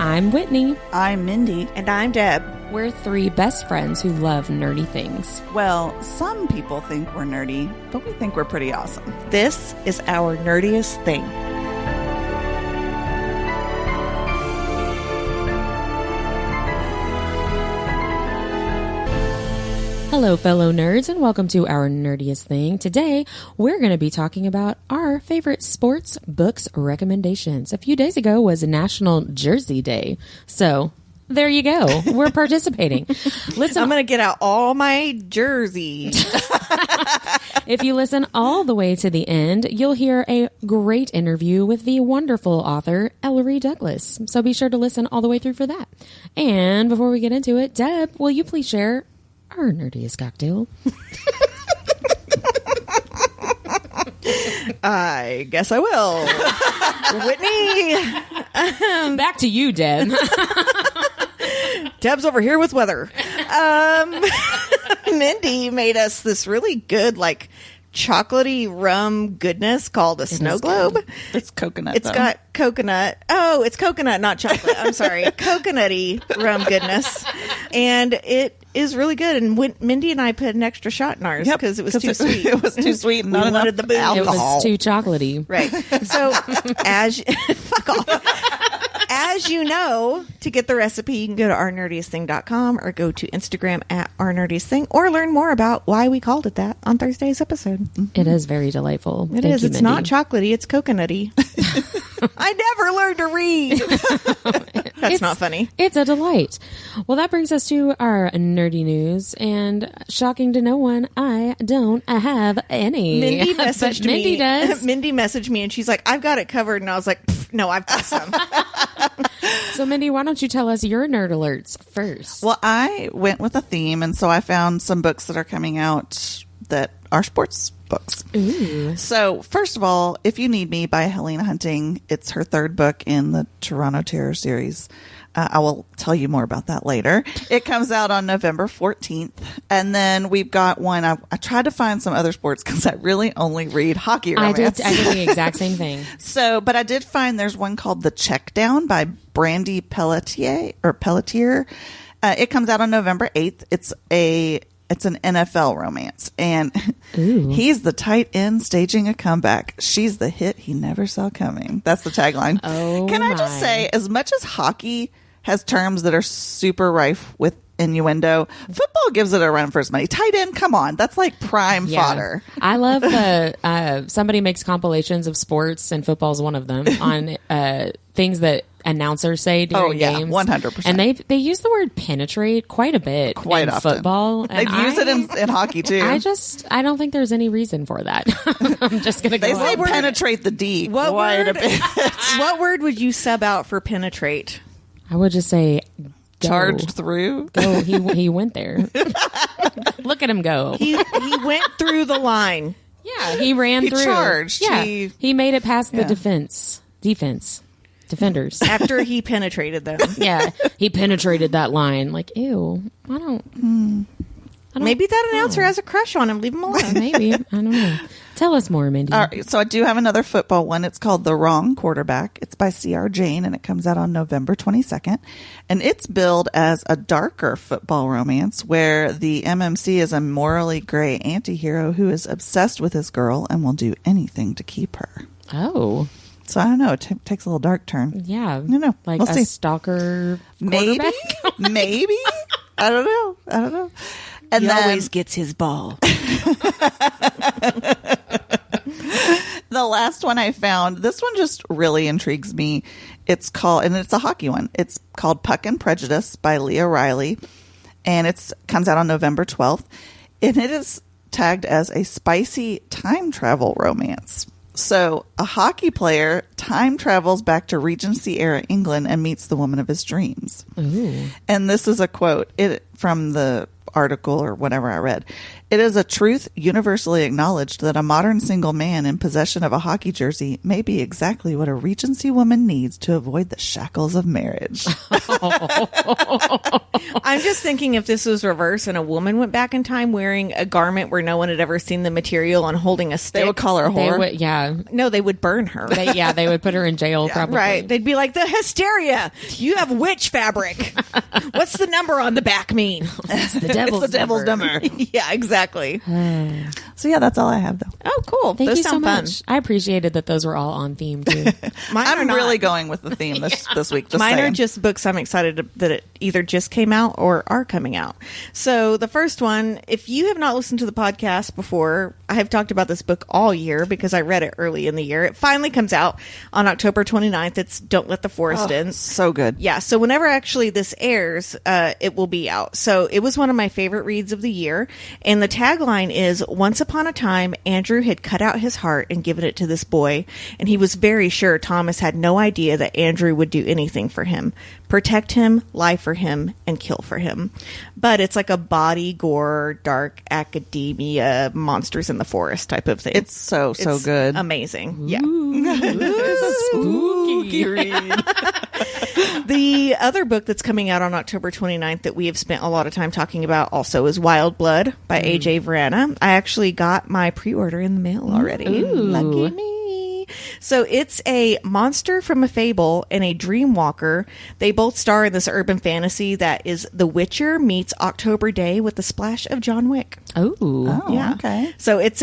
I'm Whitney. I'm Mindy. And I'm Deb. We're three best friends who love nerdy things. Well, some people think we're nerdy, but we think we're pretty awesome. This is our nerdiest thing. Hello, fellow nerds, and welcome to our nerdiest thing. Today, we're going to be talking about our favorite sports books recommendations. A few days ago was National Jersey Day, so there you go. We're participating. Listen, I'm going to get out all my jerseys. If you listen all the way to the end, you'll hear a great interview with the wonderful author, Ellory Douglas. So be sure to listen all the way through for that. And before we get into it, Deb, will you please share our nerdiest cocktail? I guess I will. Whitney. Back to you, Deb. Deb's over here with weather. Mindy made us this really good, like, chocolatey rum goodness called a snow globe. It's coconut. It's got coconut. Oh, it's coconut, not chocolate. I'm sorry. Coconutty rum goodness. And it is really good. And Mindy and I put an extra shot in ours because it was too sweet. It was too sweet and not enough wanted the booze. alcohol. It was too chocolatey. Right. So, fuck off. As you know, to get the recipe, you can go to ournerdiestthing.com or go to Instagram at ournerdiestthing or learn more about why we called it that on Thursday's episode. It is very delightful. It Thank is. you, It's Mindy. not chocolatey. It's coconutty. I never learned to read. That's not funny. It's a delight. Well, that brings us to our nerdy news, and shocking to no one, I don't have any. Mindy But messaged me. Mindy does. Mindy messaged me, and she's like, "I've got it covered," and I was like, "No, I've got some." So, Mindy, why don't you tell us your nerd alerts first? Well, I went with a theme, and so I found some books that are coming out that are sports books. Ooh. So, first of all, If You Need Me by Helena Hunting. It's her third book in the Toronto Terror series. I will tell you more about that later. It comes out on November 14th. And then we've got one. I tried to find some other sports because I really only read hockey romance. I did the exact same thing. So, but I did find there's one called The Check Down by Brandy Pelletier. It comes out on November 8th. It's an NFL romance, and he's the tight end staging a comeback. She's the hit he never saw coming. That's the tagline. Oh, Can I just say, as much as hockey has terms that are super rife with innuendo, football gives it a run for its money. Tight end, come on. That's like prime fodder. I love somebody makes compilations of sports, and football's one of them, on things that announcers say during games. 100%. And they use the word penetrate quite a bit in often. Football. They use it in hockey too. I don't think there's any reason for that. I'm just going to go. They say over it. penetrate the D What quite a word? bit. What word would you sub out for penetrate? I would just say go. Charged through. Go. He went there. Look at him go. He went through the line. Yeah, he ran He through. charged. Yeah, he made it past the Yeah. defenders. After he penetrated them. Yeah, he penetrated that line. Like, ew. I don't Maybe that announcer has a crush on him. Leave him alone. Maybe. I don't know. Tell us more, Mindy. All right, so I do have another football one. It's called The Wrong Quarterback. It's by C.R. Jane, and it comes out on November 22nd. And it's billed as a darker football romance where the MMC is a morally gray anti-hero who is obsessed with his girl and will do anything to keep her. Oh. So I don't know. It takes a little dark turn. Yeah. I don't know. Like We'll a see. stalker Maybe. quarterback? Maybe. I don't know. And He then always gets his ball. the last one I found, this one just really intrigues me. It's called, and it's a hockey one. It's called Puck and Prejudice by Leah Riley. And it comes out on November 12th. And it is tagged as a spicy time travel romance. So a hockey player time travels back to Regency era England and meets the woman of his dreams. Ooh. And this is a quote from the article or whatever I read. It is a truth universally acknowledged that a modern single man in possession of a hockey jersey may be exactly what a Regency woman needs to avoid the shackles of marriage. I'm just thinking if this was reversed and a woman went back in time wearing a garment where no one had ever seen the material and holding a stick. They would call her a whore. No, they would burn her. They would put her in jail probably. Right. They'd be like, the hysteria. You have witch fabric. What's the number on the back mean? It's the devil's number. Yeah, exactly. So yeah, that's all I have though. Oh, cool. Thank Those you so sound fun. much. I appreciated that those were all on theme too. I'm really going with the theme this week. Mine saying. are just books I'm excited that it either just came out or are coming out. So the first one, if you have not listened to the podcast before, I have talked about this book all year because I read it early in the year. It finally comes out on October 29th. It's Don't Let the Forest In. So good. Yeah. So whenever actually this airs, it will be out. So it was one of my favorite reads of the year. And the tagline is, once upon a time, Andrew had cut out his heart and given it to this boy. And he was very sure Thomas had no idea that Andrew would do anything for him. Protect him, lie for him, and kill for him. But it's like a body gore, dark academia, monsters in the forest type of thing. It's so good. Amazing. Yeah. It's a spooky read. The other book that's coming out on October 29th that we have spent a lot of time talking about also is Wild Blood by A.J. Verana. I actually got my pre-order in the mail already. Ooh. Lucky me. So it's a monster from a fable and a dream walker. They both star in this urban fantasy that is The Witcher meets October Day with a splash of John Wick. Oh, Yeah. Okay. So it's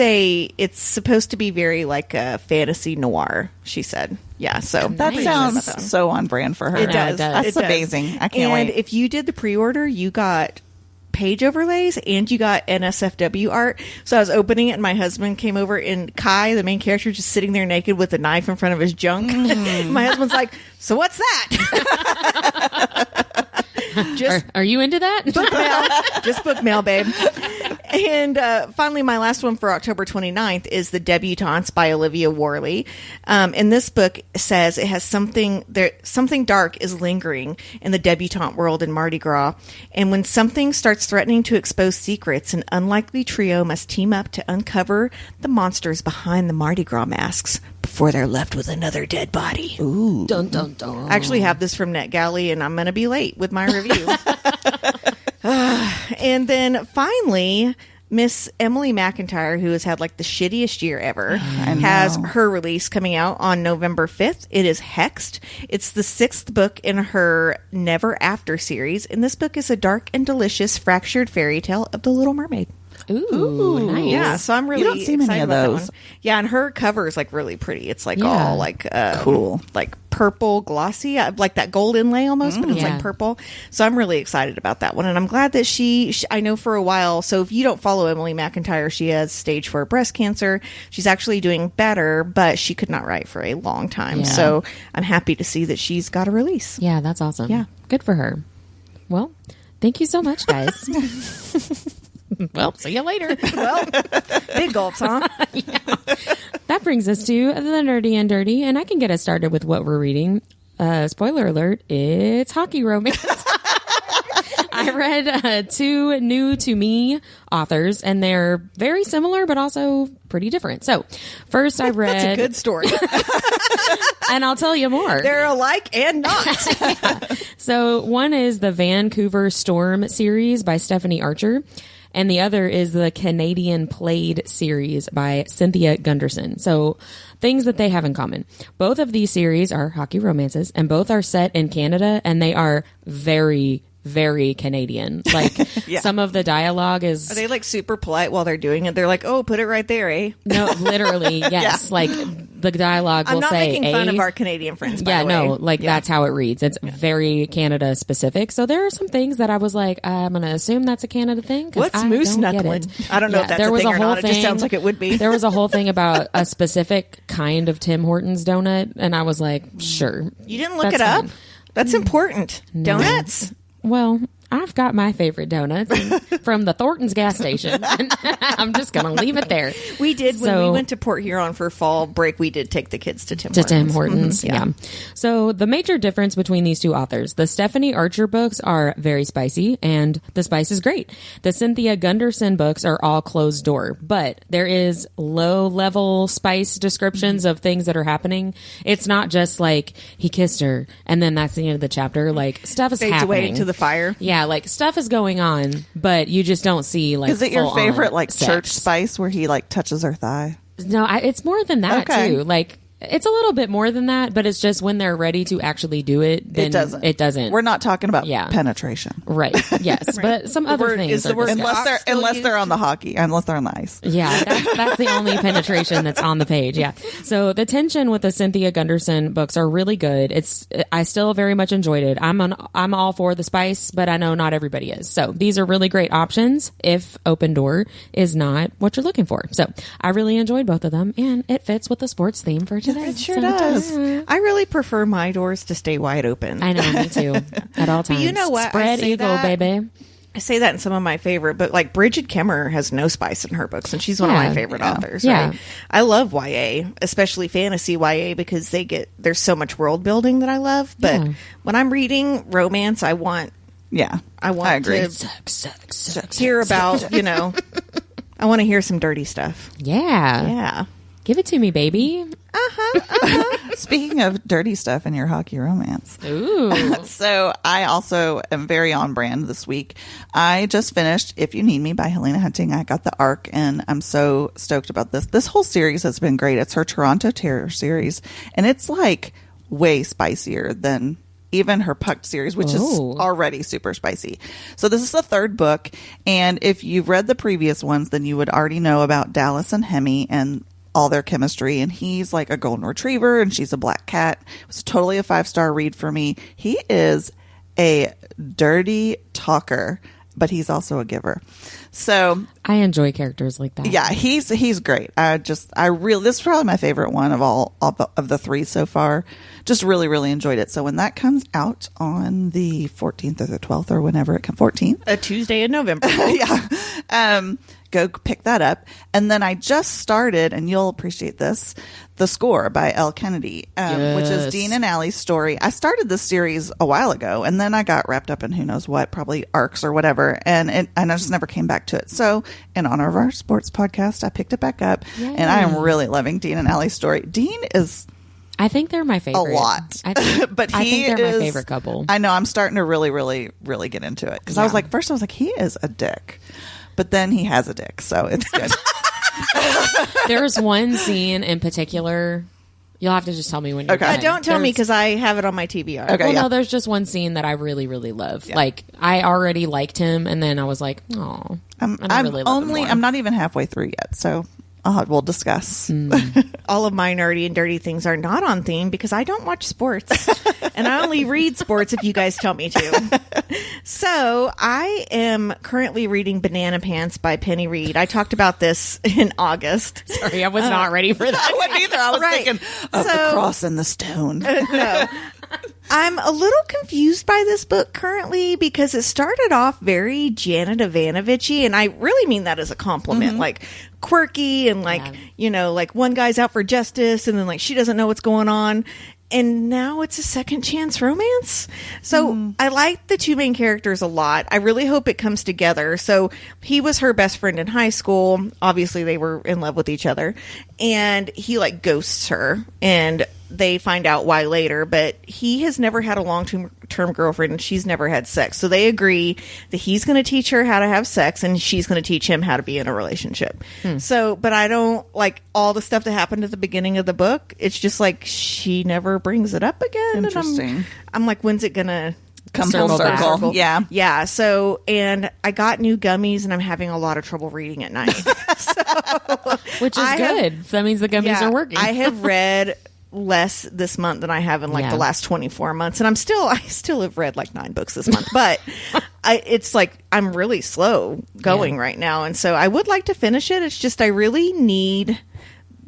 supposed to be very like a fantasy noir, she said. Yeah, so That sounds so on brand for her. It does. That's It does. amazing. I can't and wait. if you did the pre-order, you got page overlays and you got NSFW art. So I was opening it and my husband came over and Kai, the main character, just sitting there naked with a knife in front of his junk. My husband's like, so what's that? Just Are you into that? book mail. Just book mail, babe. And finally, my last one for October 29th is The Debutantes by Olivia Worley. And this book says it has something dark is lingering in the debutante world in Mardi Gras. And when something starts threatening to expose secrets, an unlikely trio must team up to uncover the monsters behind the Mardi Gras masks before they're left with another dead body. Ooh. Dun, dun, dun. I actually have this from NetGalley, and I'm going to be late with my review. And then finally, Miss Emily McIntyre, who has had like the shittiest year ever, has her release coming out on November 5th. It is Hexed. It's the 6th book in her Never After series. And this book is a dark and delicious fractured fairy tale of the Little Mermaid. Ooh, nice. Yeah, so I'm really You don't see many excited of about those. that one. Yeah, and her cover is like really pretty. It's like Yeah. all like Cool. like purple glossy, like that gold inlay almost, but it's Yeah. like purple. So I'm really excited about that one, and I'm glad that she I know for a while. So if you don't follow Emily McIntyre, she has stage 4 breast cancer. She's actually doing better, but she could not write for a long time. Yeah. So I'm happy to see that she's got a release. Yeah, that's awesome. Yeah. Good for her. Well, thank you so much, guys. Well, see you later. Well, big gulps, huh? That brings us to the Nerdy and Dirty, and I can get us started with what we're reading. Spoiler alert, it's hockey romance. I read 2 new to me authors, and they're very similar, but also pretty different. So first I read... That's a good story. And I'll tell you more. They're alike and not. So one is the Vancouver Storm series by Stephanie Archer, and the other is the Canadian Played series by Cynthia Gunderson. So things that they have in common. Both of these series are hockey romances, and both are set in Canada, and they are very, very Canadian. Like some of the dialogue is... Are they like super polite while they're doing it? They're like, oh, put it right there, eh? No, literally, yes. Like the dialogue will I'm not say making fun A. of our Canadian friends, by Yeah, the way. no, like that's how it reads. It's very Canada specific. So there are some things that I was like, I'm going to assume that's a Canada thing. 'Cause What's I moose don't get knuckling? it. I don't know if that's a thing or not. It just sounds like it would be. There was a whole thing about a specific kind of Tim Hortons donut, and I was like, sure. You didn't look That's it up? fine. That's important. Donuts? Well, I've got my favorite donuts from the Thornton's gas station. I'm just going to leave it there. We did when we went to Port Huron for fall break. We did take the kids to Tim Hortons. Yeah. So the major difference between these two authors, the Stephanie Archer books are very spicy, and the spice is great. The Cynthia Gunderson books are all closed door, but there is low level spice descriptions of things that are happening. It's not just like he kissed her and then that's the end of the chapter. Like stuff is Fades happening. away to the fire. Yeah, like stuff is going on, but you just don't see like. Is it your favorite like sex. church spice where he like touches her thigh? No, it's more than that too. Like it's a little bit more than that, but it's just when they're ready to actually do it, then it doesn't. We're not talking about penetration, right? Yes, right. But some other things is the word unless they're on the hockey, unless they're on the ice. Yeah, that's the only penetration that's on the page. Yeah. So the tension with the Cynthia Gunderson books are really good. I still very much enjoyed it. I'm all for the spice, but I know not everybody is. So these are really great options if Open Door is not what you're looking for. So I really enjoyed both of them, and it fits with the sports theme for today. It sure does. I really prefer my doors to stay wide open. I know, me too. At all times. But you know what? Spread eagle, baby. I say that in some of my favorite, but like Bridget Kemmer has no spice in her books, and she's one of my favorite authors. Yeah. Right? I love YA, especially fantasy YA, because there's so much world building that I love. But when I'm reading romance, I want I agree. to Sex. hear about, I want to hear some dirty stuff. Yeah. Give it to me, baby. Speaking of dirty stuff in your hockey romance. Ooh. So I also am very on brand this week. I just finished If You Need Me by Helena Hunting. I got the arc and I'm so stoked about this. This whole series has been great. It's her Toronto Terror series. And it's like way spicier than even her Pucked series, which is already super spicy. So this is the third book. And if you've read the previous ones, then you would already know about Dallas and Hemi and all their chemistry, and he's like a golden retriever and she's a black cat. It was totally a 5-star read for me. He is a dirty talker, but he's also a giver. So I enjoy characters like that. Yeah, he's great. This is probably my favorite one of all of the three so far. Just really, really enjoyed it. So when that comes out on the 14th or the 12th or whenever it comes, 14th, a Tuesday in November. Go pick that up. And then I just started, and you'll appreciate this, The Score by Elle Kennedy, which is Dean and Allie's story. I started this series a while ago, and then I got wrapped up in who knows what, probably arcs or whatever, and I just never came back to it. So in honor of our sports podcast, I picked it back up, and I am really loving Dean and Allie's story. Dean is... I think they're my favorite. A lot. I think they're my favorite couple. I know. I'm starting to really, really, really get into it. Because I was like, first I was like, he is a dick. But then he has a dick. So it's good. There's one scene in particular. You'll have to just tell me when you're done. Don't tell me because I have it on my TBR. Okay, no, there's just one scene that I really, really love. Yeah. Like, I already liked him. And then I was like, oh. I'm not even halfway through yet. So... we'll discuss. All of my nerdy and dirty things are not on theme because I don't watch sports. And I only read sports if you guys tell me to. So I am currently reading Banana Pants by Penny Reed. I talked about this in August. Sorry, I was not ready for that. I wasn't either. I was thinking of the cross and the stone. No. I'm a little confused by this book currently because it started off very Janet Ivanovich-y, and I really mean that as a compliment. Like quirky and like, like one guy's out for justice and then like she doesn't know what's going on. And now it's a second chance romance. So I like the two main characters a lot. I really hope it comes together. So he was her best friend in high school. Obviously they were in love with each other, and he like ghosts her, and they find out why later, but he has never had a long-term girlfriend and she's never had sex. So they agree that he's going to teach her how to have sex and she's going to teach him how to be in a relationship. So, but I don't like all the stuff that happened at the beginning of the book. It's just like she never brings it up again. Interesting. And I'm like, when's it going to come full circle? Yeah. Yeah. So, and I got new gummies and I'm having a lot of trouble reading at night. Which is good. So that means the gummies are working. I have read less this month than I have in the last 24 months, and I still have read like 9 books this month, but it's like I'm really slow going right now, and so I would like to finish it. It's just I really need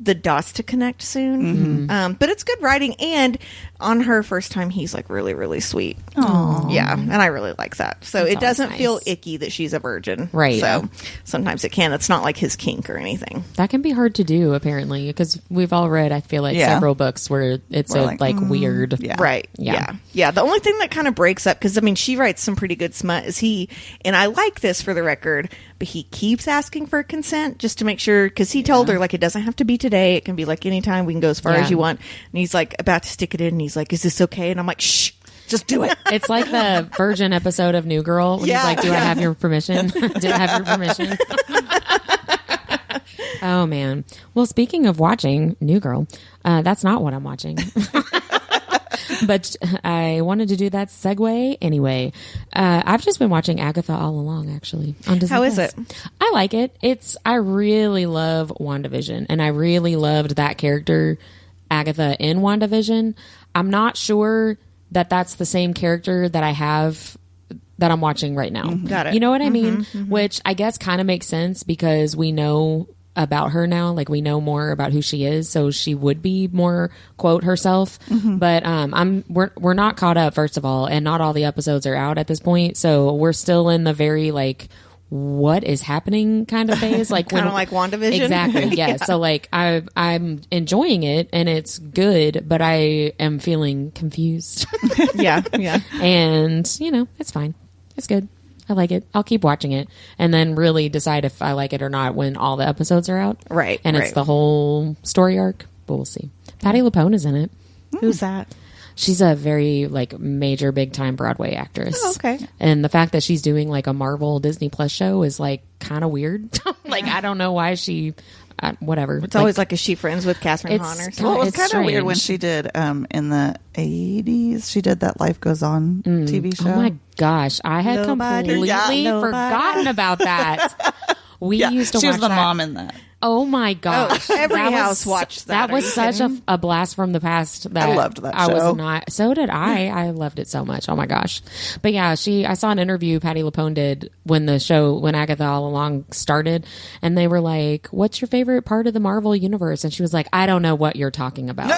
the dots to connect soon. But it's good writing, and on her first time, he's like really, really sweet. Aww. Yeah, and I really like that. So That's it doesn't always feel nice. icky that she's a virgin. Right. So sometimes it can. It's not like his kink or anything. That can be hard to do, apparently, because we've all read, I feel like, Yeah. several books where it's We're weird. Yeah. Right. Yeah. Yeah. The only thing that kind of breaks up, because I mean, she writes some pretty good smut, is and I like this for the record, but he keeps asking for consent just to make sure, because he told her, like, it doesn't have to be today. It can be like anytime. We can go as far Yeah. as you want. And he's like about to stick it in, and he's like, is this okay? And I'm like, shh, just do it. It's like the virgin episode of New Girl when Yeah. he's like, do I have your permission? Do I have your permission? Oh, man. Well, speaking of watching New Girl, that's not what I'm watching. But I wanted to do that segue anyway. I've just been watching Agatha all along, actually. On Disney How is Plus. it? I like it. I really love WandaVision, and I really loved that character, Agatha, in WandaVision. I'm not sure that that's the same character that I have that I'm watching right now. Got it. You know what I mean? Which I guess kind of makes sense because we know about her now. Like, we know more about who she is, so she would be more, quote, herself. But we're not caught up, first of all, and not all the episodes are out at this point, so we're still in the very like, what is happening kind of phase, like Kind of like WandaVision. Exactly. Yeah. So like I'm enjoying it and it's good, but I am feeling confused. Yeah. And it's fine. It's good. I like it. I'll keep watching it and then really decide if I like it or not when all the episodes are out. Right, And it's right. the whole story arc, but we'll see. Patti LuPone is in it. Who's that? She's a very like major big time Broadway actress. Oh, okay. And the fact that she's doing like a Marvel Disney Plus show is like kind of weird. Like, I don't know why she whatever. It's always like, is she friends with Catherine Hahn or something? Well, it was It's kind of weird when strange. she did in the 80s. She did that Life Goes On TV show. Oh my gosh, I had Nobody- completely Yeah, nobody. forgotten about that. We used to she watch was the that. mom in that. Oh my gosh. every That was- house watched that. That Are was you such kidding? a blast from the past that I loved that I show. was not. So did I. I loved it so much. Oh my gosh. But yeah, I saw an interview Patti LuPone did when Agatha All Along started, and they were like, what's your favorite part of the Marvel universe? And she was like, I don't know what you're talking about.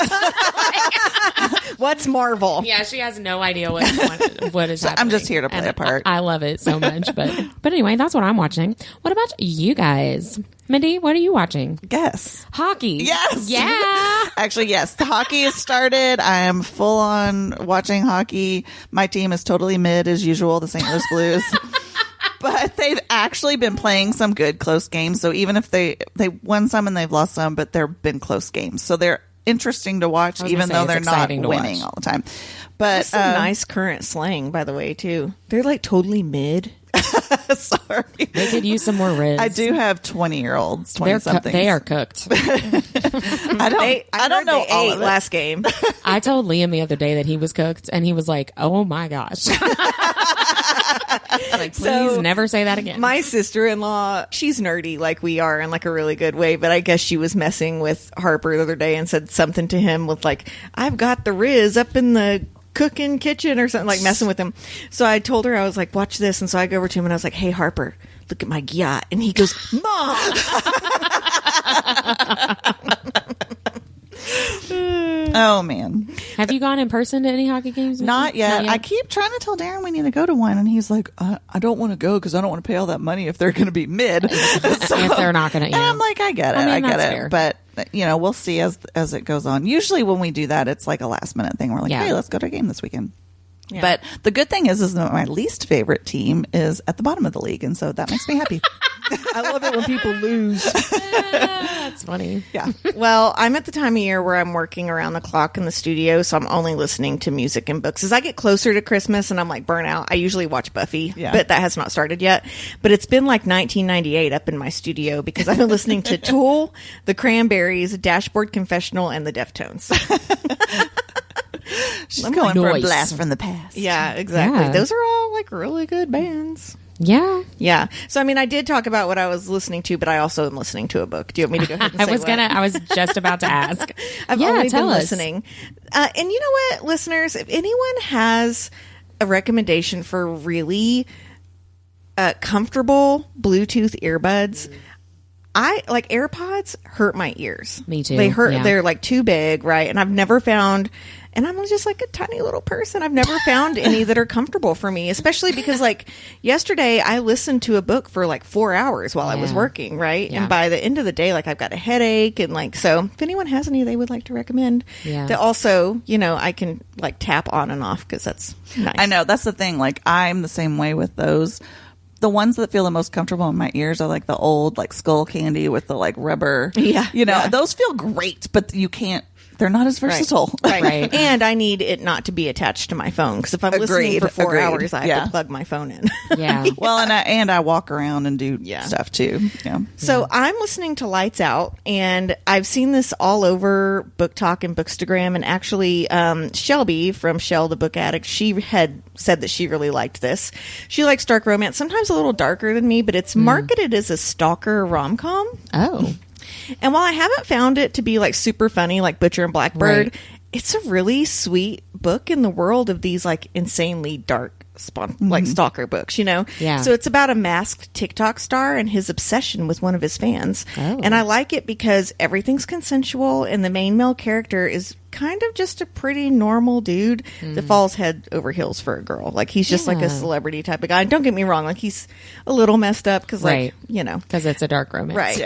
What's Marvel? Yeah, she has no idea what is happening. I'm just here to play And a part. I love it so much. But anyway, that's what I'm watching. What about you guys? Mindy, what are you watching? Guess. Hockey. Yes. Yeah. Actually, yes. The hockey has started. I am full on watching hockey. My team is totally mid as usual, the St. Louis Blues. But they've actually been playing some good close games. So even if they won some and they've lost some, but they've been close games. So they're interesting to watch, was even gonna say, though they're it's not exciting to winning watch. all the time. But That's some nice current slang, by the way, too. They're like totally mid. sorry. They could use some more Riz. I do have 20-year-olds, 20-somethings. They are cooked. I don't know they all ate of it. last game. I told Liam the other day that he was cooked, and he was like, "Oh my gosh!" Like, please So, never say that again. My sister-in-law, she's nerdy like we are in like a really good way, but I guess she was messing with Harper the other day and said something to him with like, I've got the Riz up in the cooking kitchen or something, like messing with him. So I told her, I was like, watch this. And so I go over to him and I was like, hey, Harper, look at my yacht. And he goes, Mom! Oh, man. Have you gone in person to any hockey games? Mickey? Not yet. I keep trying to tell Darren we need to go to one, and he's like, I don't want to go because I don't want to pay all that money if they're going to be mid. If they're not going to. And I'm like, I get it. I mean, I get that's it. fair. But, we'll see as it goes on. Usually when we do that, it's like a last minute thing. We're like, Yeah. hey, let's go to a game this weekend. Yeah. But the good thing is that my least favorite team is at the bottom of the league, and so that makes me happy. I love it when people lose. That's funny. Yeah. Well, I'm at the time of year where I'm working around the clock in the studio, so I'm only listening to music and books. As I get closer to Christmas and I'm like burnout, I usually watch Buffy, Yeah. but that has not started yet. But it's been like 1998 up in my studio because I've been listening to Tool, The Cranberries, Dashboard Confessional, and The Deftones. She's going for a Nice. blast from the past. Yeah, exactly. Yeah. Those are all like really good bands. Yeah. Yeah. So, I mean, I did talk about what I was listening to, but I also am listening to a book. Do you want me to go ahead and say what? I was just about to ask. I've yeah, only tell been us. listening. And you know what, listeners? If anyone has a recommendation for really comfortable Bluetooth earbuds, I like AirPods hurt my ears. Me too. They hurt. Yeah. They're like too big, right? And I've never found, and I'm just like a tiny little person. I've never found any that are comfortable for me, especially because like yesterday I listened to a book for like 4 hours while I was working, right? Yeah. And by the end of the day, like I've got a headache and like, so if anyone has any they would like to recommend, that also, you know, I can like tap on and off because that's nice. I know, that's the thing. Like, I'm the same way with those. The ones that feel the most comfortable in my ears are like the old like Skull Candy with the like rubber. Yeah. You know, Yeah. those feel great, but you can't, they're not as versatile. Right. And I need it not to be attached to my phone because if I'm listening for 4 hours, I have to plug my phone in. Yeah. Well, and I walk around and do stuff too. Yeah. So I'm listening to Lights Out, and I've seen this all over Book Talk and Bookstagram. And actually, Shelby from Shell the Book Addict, she had said that she really liked this. She likes dark romance, sometimes a little darker than me, but it's marketed as a stalker rom-com. Oh. And while I haven't found it to be like super funny like Butcher and Blackbird, Right. it's a really sweet book in the world of these like insanely dark like stalker books, you know? Yeah. So it's about a masked TikTok star and his obsession with one of his fans. Oh. And I like it because everything's consensual and the main male character is kind of just a pretty normal dude that falls head over heels for a girl. Like he's just like a celebrity type of guy. And don't get me wrong, like he's a little messed up because like, you know. Because it's a dark romance. Right.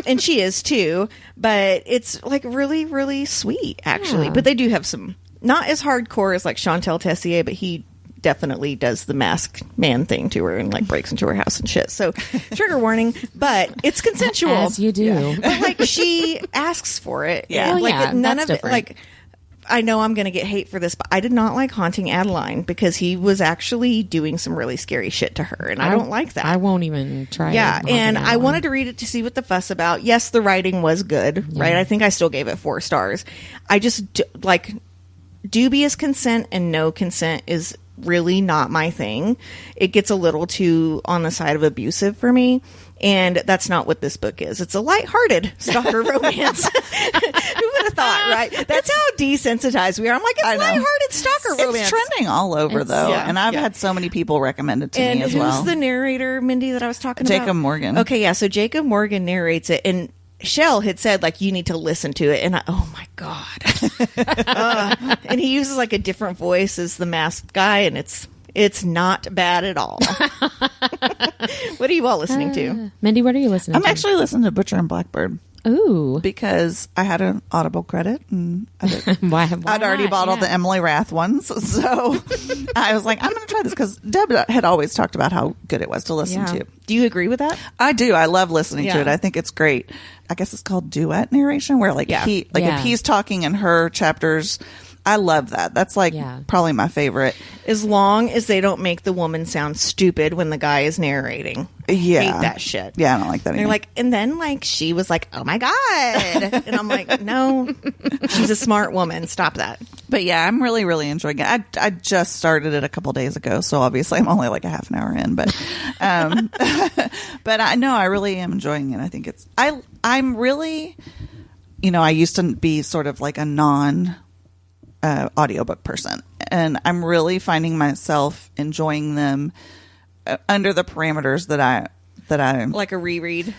And she is too, but it's like really, really sweet actually. Yeah. But they do have some, not as hardcore as like Chantel Tessier, but he definitely does the masked man thing to her and like breaks into her house and shit. So trigger warning, but it's consensual. As you do. Yeah. But like she asks for it. Yeah. And, Well, like none that's of different. it, like, I know I'm going to get hate for this, but I did not like Haunting Adeline because he was actually doing some really scary shit to her. And I don't like that. I won't even try. Yeah, Haunting and I Adeline. wanted to read it to see what the fuss about. Yes, the writing was good, right? I think I still gave it 4 stars. I just like dubious consent and no consent is really not my thing. It gets a little too on the side of abusive for me, and that's not what this book is. It's a lighthearted stalker romance. Who would have thought, right? That's how desensitized we are. I'm like, it's lighthearted stalker romance. It's trending all over though, yeah, and I've yeah. had so many people recommend it to And me as who's well. the narrator, Mindy, that I was talking about? Jacob Morgan. Okay, yeah. So Jacob Morgan narrates it, and Shell had said like you need to listen to it, and oh my god, and he uses like a different voice as the masked guy, and it's not bad at all. What are you all listening to? Mindy, what are you listening I'm to? actually listening to Butcher and Blackbird Ooh. because I had an Audible credit and Why I'd already not? bought all Yeah. the Emily Rath ones, so I was like, I'm going to try this because Deb had always talked about how good it was to listen to. Do you agree with that? I do. I love listening to Yeah. it. I think it's great. I guess it's called duet narration, where like Yeah. if he's talking in her chapters. I love that. That's like probably my favorite. As long as they don't make the woman sound stupid when the guy is narrating. I hate that shit. Yeah, I don't like that They're either. like, and then like she was like, oh my god, and I'm like, no, she's a smart woman. Stop that. But yeah, I'm really, really enjoying it. I just started it a couple days ago, so obviously I'm only like a half an hour in. But, but I know I really am enjoying it. I think I'm really, I used to be sort of like a audiobook person, and I'm really finding myself enjoying them under the parameters that I Like a reread.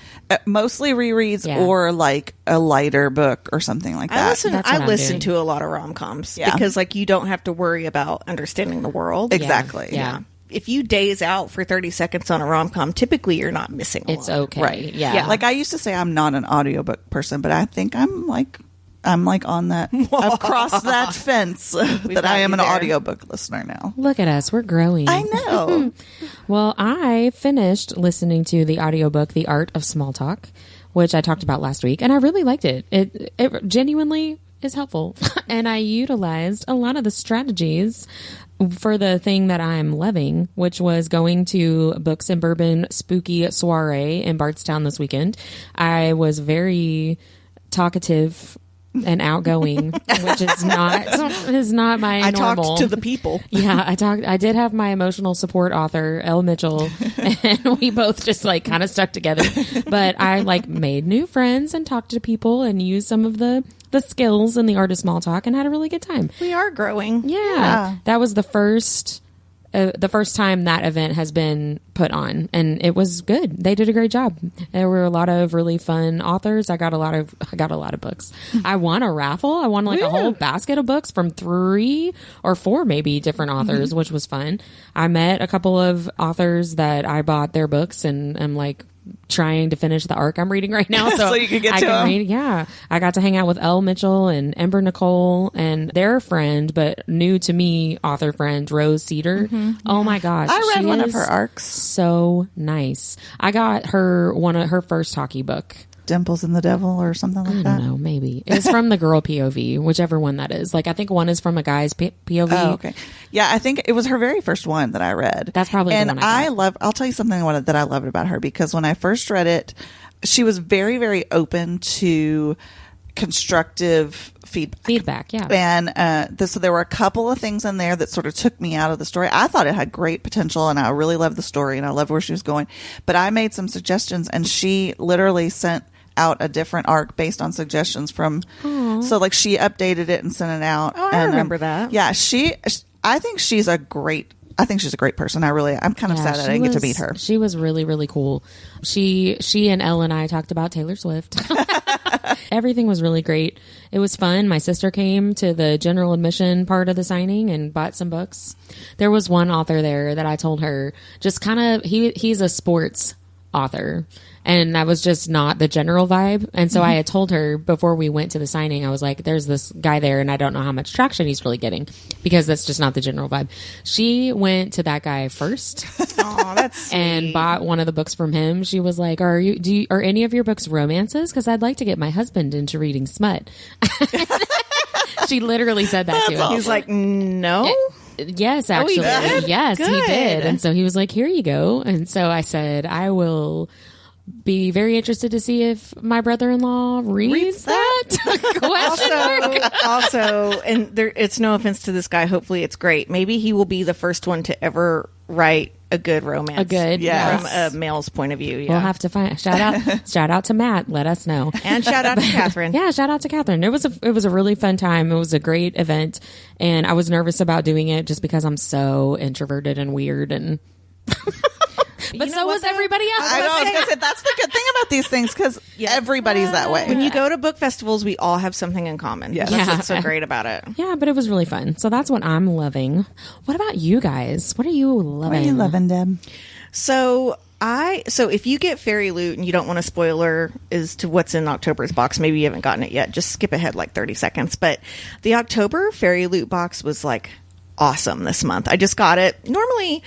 mostly rereads Yeah. or like a lighter book or something like that. That's what I I'm listen doing. to a lot of rom-coms Yeah. because like you don't have to worry about understanding the world. Exactly. Yeah. If you daze out for 30 seconds on a rom-com, typically you're not missing a It's lot. okay. Right. Yeah. Like I used to say I'm not an audiobook person, but I think I'm like on that. I've crossed that fence that got I am you an there. audiobook listener now. Look at us. We're growing. I know. Well, I finished listening to the audiobook, The Art of Small Talk, which I talked about last week, and I really liked it. It genuinely is helpful. And I utilized a lot of the strategies for the thing that I'm loving, which was going to Books and Bourbon Spooky Soiree in Bardstown this weekend. I was very talkative and outgoing, which is not my I normal. talked to the people. Yeah, I did have my emotional support author, Elle Mitchell, and we both just like kind of stuck together. But I like made new friends and talked to people and used some of the skills in the art of small talk and had a really good time. We are growing. Yeah. That was the first the first time that event has been put on, and it was good. They did a great job. There were a lot of really fun authors. I got a lot of books. I won a raffle. I won like a whole basket of books from 3 or 4 maybe different authors, which was fun. I met a couple of authors that I bought their books, and I'm like trying to finish the arc I'm reading right now, so you can get I to can them. read. Yeah, I got to hang out with Elle Mitchell and Ember Nicole and their friend, but new to me, author friend Rose Cedar. Oh my gosh, I read she one of is her arcs. So nice. I got her one of her first hockey book. Dimples in the Devil or something like I that. don't know, maybe it's from the girl POV, whichever one that is. Like I think one is from a guy's POV. Oh, okay. Yeah, I think it was her very first one that I read. That's probably the and one I got. I'll tell you something that I loved about her, because when I first read it, she was very, very open to constructive feedback. Yeah. And so there were a couple of things in there that sort of took me out of the story. I thought it had great potential, and I really loved the story, and I loved where she was going. But I made some suggestions, and she literally sent out a different arc based on suggestions from. So like she updated it and sent it out. Oh, I remember that. Yeah, I think she's a great person. I'm kind of sad I didn't get to meet her. She was really, really cool. She and Elle and I talked about Taylor Swift. Everything was really great. It was fun. My sister came to the general admission part of the signing and bought some books. There was one author there that I told her just kind of, he's a sports author, and that was just not the general vibe. And so I had told her before we went to the signing, I was like, there's this guy there and I don't know how much traction he's really getting, because that's just not the general vibe. She went to that guy first. Oh, that's sweet. And bought one of the books from him. She was like, are any of your books romances? Because I'd like to get my husband into reading smut. She literally said that to him. He's like, no. Yes, actually. did? Yes, he Good. did. And so he was like, here you go. And so I said, I will be very interested to see if my brother-in-law reads that. Question mark. Also, and it's no offense to this guy. Hopefully it's great. Maybe he will be the first one to ever write a good romance. Yes. From a male's point of view. Yeah. We'll have to find shout out to Matt. Let us know. And shout out to Catherine. Yeah, shout out to Catherine. It was a really fun time. It was a great event, and I was nervous about doing it just because I'm so introverted and weird, and but so was everybody else. I know. I was gonna say, that's the good thing about these things, because everybody's that way. When you go to book festivals, we all have something in common. Yes. That's Yeah. what's so great about it. Yeah, but it was really fun. So that's what I'm loving. What about you guys? What are you loving? What are you loving, Deb? So if you get Fairy Loot and you don't want a spoiler as to what's in October's box, maybe you haven't gotten it yet, just skip ahead like 30 seconds. But the October Fairy Loot box was like awesome this month. I just got it. Normally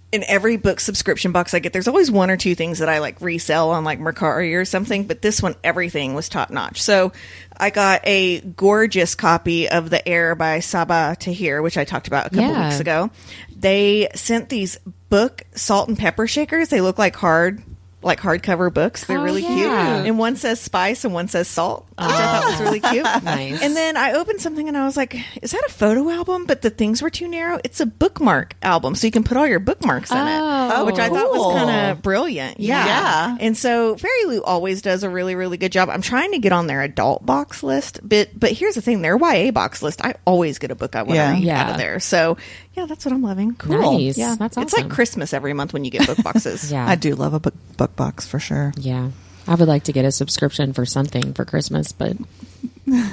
in every book subscription box I get, there's always 1 or 2 things that I like resell on like Mercari or something, but this one, everything was top notch. So I got a gorgeous copy of The Air by Sabah Tahir, which I talked about a couple weeks ago. They sent these book salt and pepper shakers. They look like hardcover books. They're really cute. And one says spice and one says salt, which I thought was really cute. Nice. And then I opened something and I was like, is that a photo album? But the things were too narrow. It's a bookmark album. So you can put all your bookmarks in it, which I thought was kind of brilliant. Yeah. And so Fairy Loot always does a really, really good job. I'm trying to get on their adult box list, but here's the thing, their YA box list, I always get a book I want to read out of there. So yeah, that's what I'm loving. Cool. Nice. Yeah. That's awesome. It's like Christmas every month when you get book boxes. Yeah. I do love a book box for sure. Yeah. I would like to get a subscription for something for Christmas, but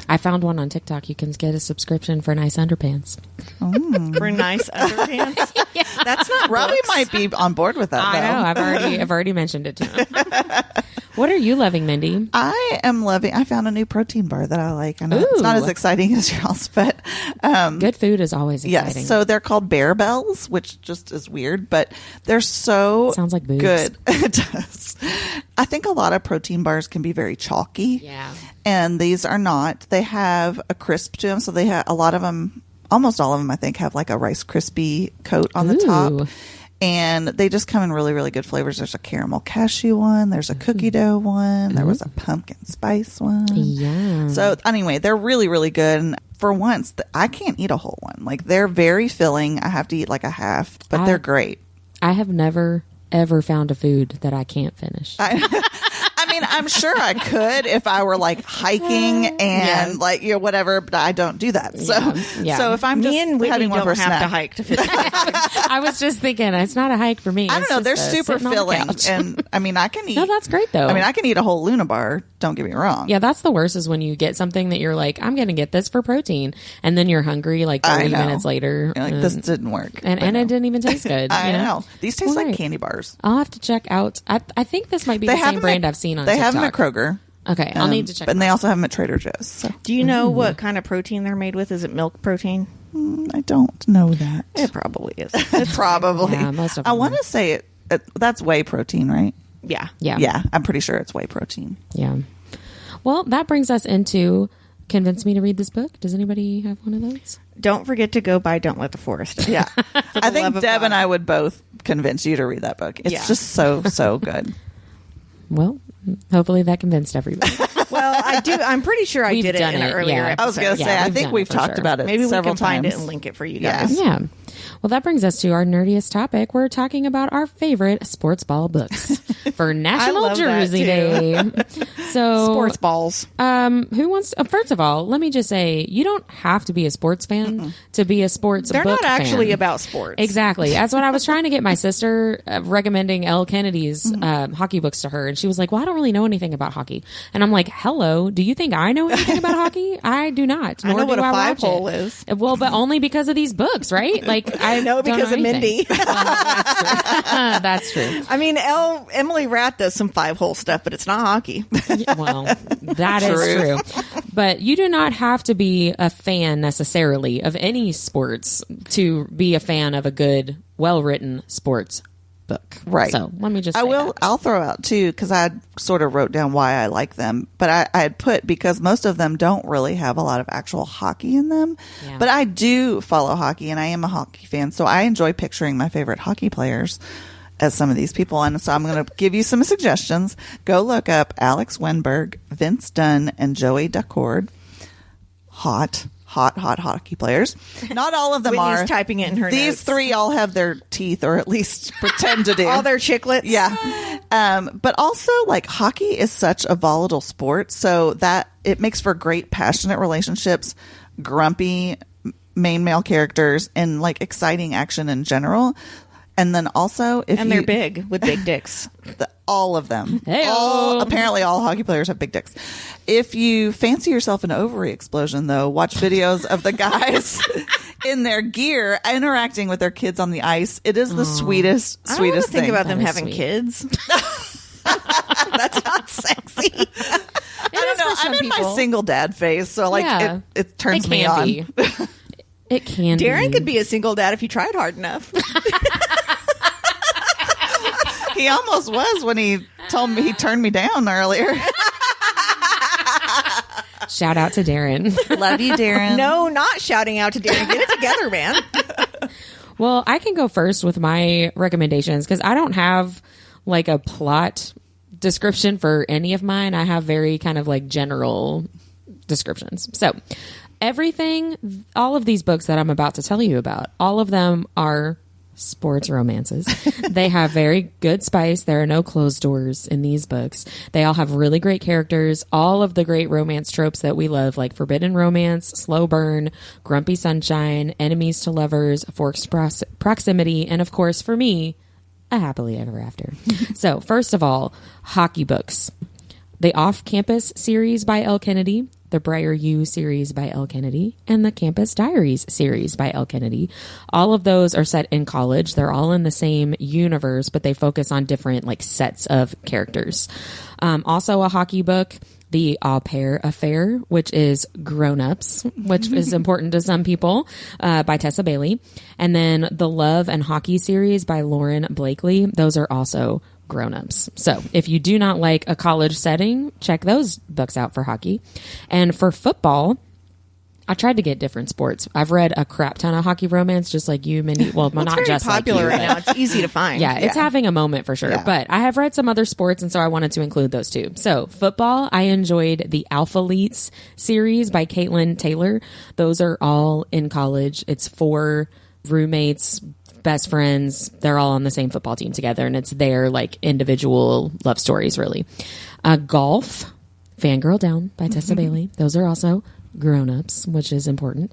I found one on TikTok. You can get a subscription for nice underpants. For nice underpants. That's not Robbie books. might be on board with that. I know. I've already mentioned it to him. What are you loving, Mindy? I found a new protein bar that I like. I know it's not as exciting as y'all's, but Good food is always exciting. yes. So they're called Bear Bells, which just is weird, but they're so Sounds like boobs. good. It does. I think a lot of protein bars can be very chalky. Yeah. And these are not. They have a crisp to them, so they have a lot of them. Almost all of them, I think, have like a Rice Krispie coat on the top. And they just come in really, really good flavors. There's a caramel cashew one. There's a cookie dough one. There was a pumpkin spice one. Yeah. So anyway, they're really, really good. And for once, I can't eat a whole one. Like, they're very filling. I have to eat like a half, but they're great. I have never, ever found a food that I can't finish. I mean, I'm sure I could if I were like hiking and like, you know, whatever, but I don't do that. So, so if I'm just Me and Whitney having one don't for a have snack, to hike to fit. I was just thinking, it's not a hike for me. I don't It's know. just They're a super sitting on the filling. couch. And I mean, I can eat. No, that's great though. I mean, I can eat a whole Luna bar. Don't get me wrong. Yeah, that's the worst is when you get something that you're like, I'm going to get this for protein. And then you're hungry like 30 minutes later. You're like, this didn't work. And it didn't even taste good. I you know. These taste Well, like right. candy bars. I'll have to check out. I think this might be the same brand I've seen on They TikTok. have them at Kroger. Okay, I'll need to check. And they also have them at Trader Joe's. So. Do you know what kind of protein they're made with? Is it milk protein? I don't know that. It probably is. Probably. Yeah, most of I them want are. to say that's whey protein, right? Yeah. Yeah. Yeah, I'm pretty sure it's whey protein. Yeah. Well, that brings us into convince me to read this book. Does anybody have one of those? Don't forget to go buy Don't Let the Forest. Yeah. I think love of Deb God. and I would both convince you to read that book. It's just so good. Well, hopefully that convinced everybody. Well, I do. I'm pretty sure I We've did it done in an it, earlier yeah. episode. I was going to say, I we've think done it we've for talked sure. about it Maybe we several can find it times. and link it for you Yeah. guys. Yeah. Well, that brings us to our nerdiest topic. We're talking about our favorite sports ball books for National love that, Jersey too. Day. So, Sports balls. who wants to, first of all, let me just say, you don't have to be a sports fan to be a sports They're book not actually fan. about sports. Exactly. That's what I was trying to get my sister recommending Elle Kennedy's hockey books to her. And she was like, well, I don't really know anything about hockey. And I'm like, hello, do you think I know anything about hocky? I do not. I Nor know what do a I watch five-hole it. is. Well, but only because of these books, right? Like I No, don't because know of anything. Mindy. That's true. I mean, Emily Rath does some 5-hole stuff, but it's not hockey. Yeah, well, that is true. But you do not have to be a fan necessarily of any sports to be a fan of a good, well-written sports book. Right. So let me just say I'll throw out too, because I sort of wrote down why I like them, but I had put because most of them don't really have a lot of actual hockey in them. Yeah. But I do follow hockey and I am a hockey fan, so I enjoy picturing my favorite hockey players as some of these people. And so I'm going to give you some suggestions. Go look up Alex Wenberg, Vince Dunn, and Joey Duccord. Hot hockey players. Not all of them Whitney's are. typing it in her These notes. three all have their teeth, or at least pretend to do. All their chiclets. Yeah. But also, like, hockey is such a volatile sport, so that it makes for great passionate relationships, grumpy main male characters, and like exciting action in general. And then also, They're big with big dicks. all of them. Hey-o. Apparently all hockey players have big dicks. If you fancy yourself an ovary explosion, though, watch videos of the guys in their gear interacting with their kids on the ice. It is the sweetest I don't want to thing. think about them That is having sweet. kids. That's not sexy. I don't know. I'm in my single dad phase, so like Yeah. it turns It me can on. be. It can Darren be. could be a single dad if he tried hard enough. He almost was when he told me he turned me down earlier. Shout out to Darren. Love you, Darren. No, not shouting out to Darren. Get it together, man. Well, I can go first with my recommendations because I don't have like a plot description for any of mine. I have very kind of like general descriptions. So all of these books that I'm about to tell you about, all of them are sports romances. They have very good spice. There are no closed doors in these books. They all have really great characters, all of the great romance tropes that we love, like forbidden romance, slow burn, grumpy sunshine, enemies to lovers, forced proximity, and of course, for me, a happily ever after. So first of all, hockey books. The Off-Campus series by Elle Kennedy, the Briar U series by Elle Kennedy, and the Campus Diaries series by Elle Kennedy. All of those are set in college. They're all in the same universe, but they focus on different like sets of characters. Also a hockey book, The Au Pair Affair, which is grown-ups, which is important to some people, by Tessa Bailey. And then the Love and Hockey series by Lauren Blakely. Those are also grown-ups. So if you do not like a college setting, check those books out for hockey. And for football, I tried to get different sports. I've read a crap ton of hockey romance, just like you, Mindy. Well, It's not very just popular like you, right now. It's easy to find. yeah, it's having a moment for sure. Yeah. But I have read some other sports, and so I wanted to include those too. So football, I enjoyed the Alpha Leets series by Caitlin Taylor. Those are all in college. It's 4 roommates, best friends. They're all on the same football team together, and it's their like individual love stories, really. Golf, Fangirl Down by Tessa Bailey. Those are also grown-ups, which is important.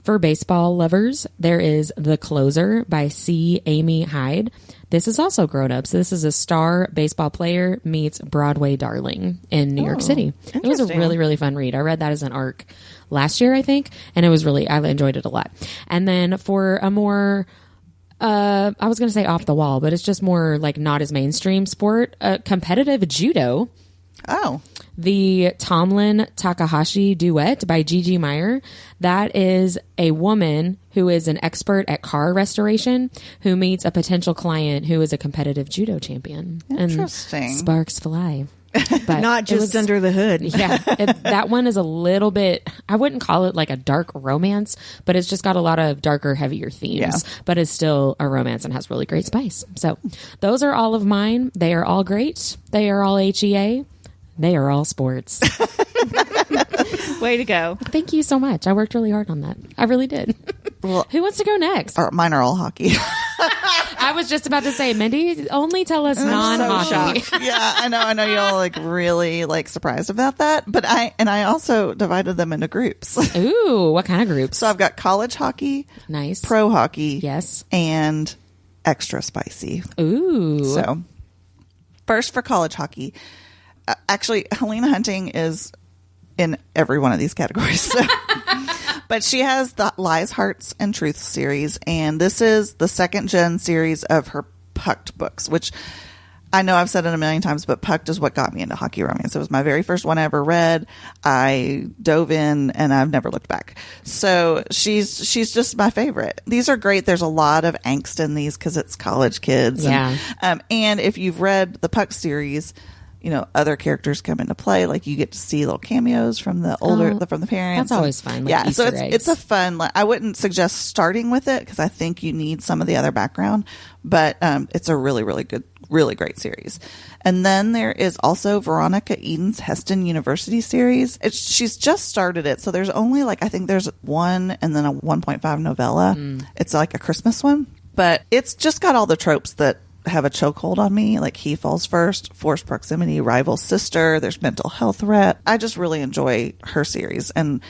For baseball lovers, there is The Closer by C. Amy Hyde. This is also grown-ups. This is a star baseball player meets Broadway darling in New York City. It was a really, really fun read. I read that as an ARC last year, I think, and I enjoyed it a lot. And then for a more, I was going to say off the wall, but it's just more like not as mainstream sport, competitive judo. Oh. The Tomlin Takahashi duet by Gigi Meyer. That is a woman who is an expert at car restoration who meets a potential client who is a competitive judo champion. Interesting. And sparks fly. But Not just under the hood. Yeah. That one is a little bit, I wouldn't call it like a dark romance, but it's just got a lot of darker, heavier themes, but it's still a romance and has really great spice. So those are all of mine. They are all great. They are all HEA. They are all sports. Way to go. Thank you so much. I worked really hard on that. I really did. Well, who wants to go next? Mine are all hockey. I was just about to say, Mindy, only tell us non-hockey. Yeah, I know you're all like really like surprised about that, but I also divided them into groups. Ooh, what kind of groups? So I've got college hockey, nice, pro hockey, yes, and extra spicy. Ooh. So first for college hockey. Actually, Helena Hunting is in every one of these categories. So. But she has the Lies, Hearts, and Truth series, and this is the second gen series of her Pucked books, which I know I've said it a million times, but Pucked is what got me into hockey romance. It was my very first one I ever read. I dove in, and I've never looked back. So she's just my favorite. These are great. There's a lot of angst in these because it's college kids. Yeah. And if you've read the Pucked series, you know, other characters come into play. Like you get to see little cameos from the from the parents. That's always fun. Like yeah. Easter So eggs. it's a fun, I wouldn't suggest starting with it because I think you need some of the other background, but it's a really, really good, really great series. And then there is also Veronica Eden's Heston University series. She's just started it. So there's only I think there's one and then a 1.5 novella. It's like a Christmas one, but it's just got all the tropes that have a chokehold on me, like he falls first, forced proximity, rival sister, there's mental health threat. I just really enjoy her series, and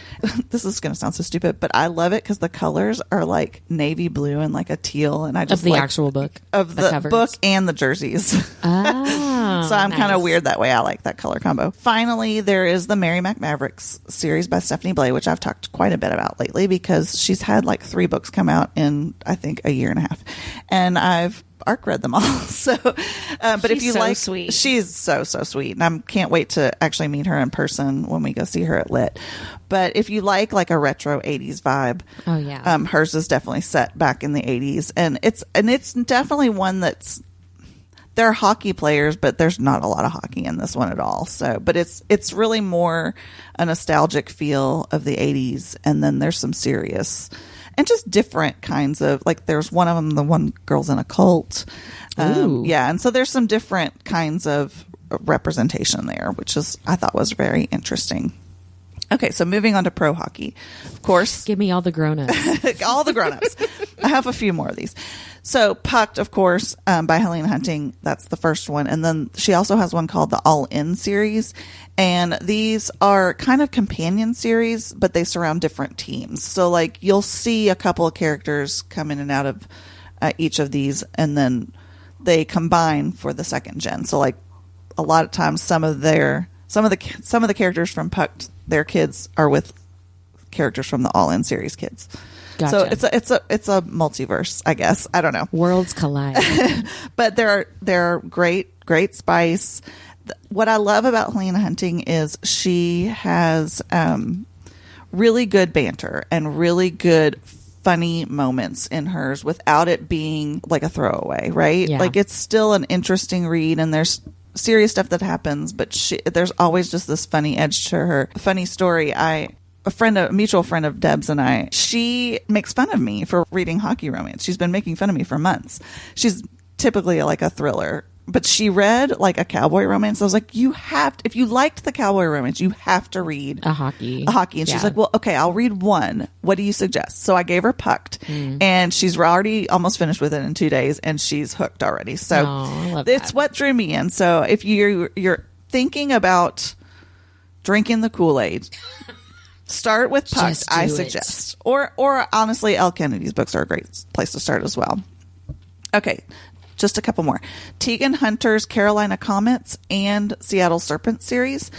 this is going to sound so stupid, but I love it because the colors are like navy blue and like a teal, and I just of the actual book, of the covers. book and the jerseys. Oh, so I'm nice. kind of weird that way. I like that color combo. Finally, there is the Mary McMavericks series by Stephanie Blay, which I've talked quite a bit about lately because she's had like 3 books come out in I think a year and a half, and I've ARC read them all. So, but if you so like, sweet. She's so sweet, and I can't wait to actually meet her in person when we go see her at Lit. But if you like a retro 80s vibe, oh yeah, hers is definitely set back in the 80s, and it's definitely one that's, they're hockey players, but there's not a lot of hockey in this one at all. So, but it's really more a nostalgic feel of the 80s, and then there's some serious and just different kinds of, like there's one of them, the one girl's in a cult. Yeah. And so there's some different kinds of representation there, which I thought was very interesting. Okay. So moving on to pro hockey, of course. Give me all the grown-ups. All the grown-ups. I have a few more of these. So Pucked, of course, by Helena Hunting. That's the first one. And then she also has one called the All In series. And these are kind of companion series, but they surround different teams. So like you'll see a couple of characters come in and out of each of these, and then they combine for the second gen. So like a lot of times some of the characters from Pucked, their kids are with characters from the All In series kids. Gotcha. So it's a multiverse, I guess. I don't know. Worlds collide. But they're great spice. What I love about Helena Hunting is she has really good banter and really good funny moments in hers without it being like a throwaway, right? Yeah. Like it's still an interesting read, and there's serious stuff that happens, but there's always just this funny edge to her. Funny story, a mutual friend of Deb's and I, she makes fun of me for reading hockey romance. She's been making fun of me for months. She's typically like a thriller but she read like a cowboy romance. I was like, if you liked the cowboy romance, you have to read A hockey. And she's like, well, okay, I'll read one. What do you suggest? So I gave her Pucked, and she's already almost finished with it in 2 days, and she's hooked already. So I love it's that. what drew me in. So if you're thinking about drinking the Kool-Aid, start with Pucked, Just do I it. suggest. Or honestly, Elle Kennedy's books are a great place to start as well. Okay, just a couple more. Tegan Hunter's Carolina Comets and Seattle Serpent series.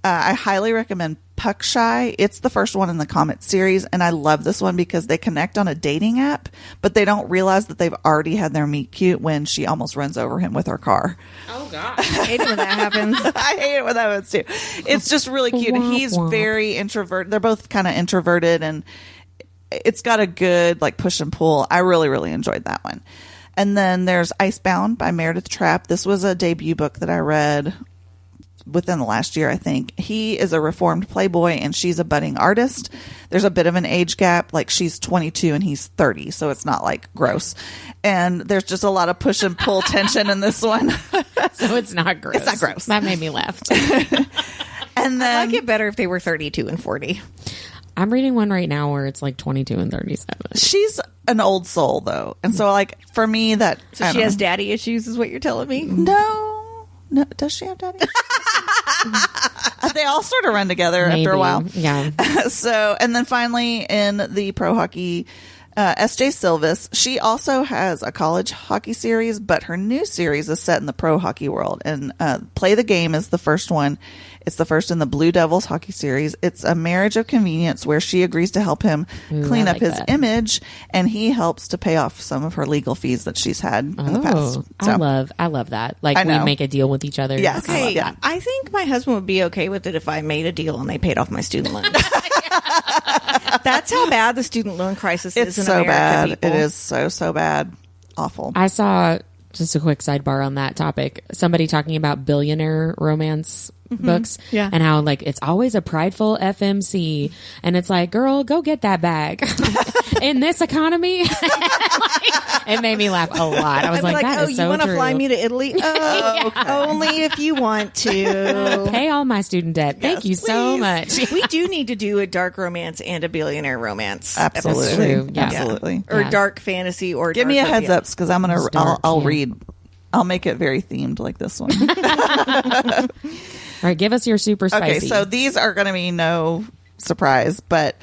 I highly recommend Puck Shy. It's the first one in the Comet series, and I love this one because they connect on a dating app, but they don't realize that they've already had their meet cute when she almost runs over him with her car. Oh, God. I hate it when that happens. I hate it when that happens too. It's just really cute. Womp He's womp. very introverted. They're both kind of introverted, and it's got a good like push and pull. I really, really enjoyed that one. And then there's Icebound by Meredith Trapp. This was a debut book that I read within the last year, I think. He is a reformed playboy and she's a budding artist. There's a bit of an age gap. Like she's 22 and he's 30. So it's not like gross. And there's just a lot of push and pull tension in this one. So it's not gross. It's not gross. That made me laugh. And I then like it better if they were 32 and 40. I'm reading one right now where it's like 22 and 37. she's an old soul though. And so like for me that, So I she don't has know. daddy issues is what you're telling me? No, does she have daddy? They all sort of run together after Maybe. a while. Yeah. So, and then finally in the pro hockey, S.J. Silvis, she also has a college hockey series, but her new series is set in the pro hockey world. And Play the Game is the first one. It's the first in the Blue Devils hockey series. It's a marriage of convenience where she agrees to help him clean I up like his that. image, and he helps to pay off some of her legal fees that she's had in the past. Oh, So, I love that. Like I we know. make a deal with each other. Yes. I love Hey, that. I think my husband would be okay with it if I made a deal and they paid off my student loan. That's how bad the student loan crisis it's is in so America, bad. people. It is so bad. Awful. I saw just a quick sidebar on that topic. Somebody talking about billionaire romance books Yeah. and how like it's always a prideful FMC, and it's like, girl, go get that bag. In this economy, it made me laugh a lot. I was I'd be like, that oh, is you so want to true. fly me to Italy? Oh, only if you want to. Pay all my student debt. Thank you so much. We do need to do a dark romance and a billionaire romance. Absolutely. That's true. Yeah. Absolutely. Or Yeah. dark fantasy or Give dark me a heads romance. up because I'm gonna. It's dark, I'll yeah. read. I'll make it very themed like this one. All right, give us your super spicy. Okay, so these are going to be no surprise, but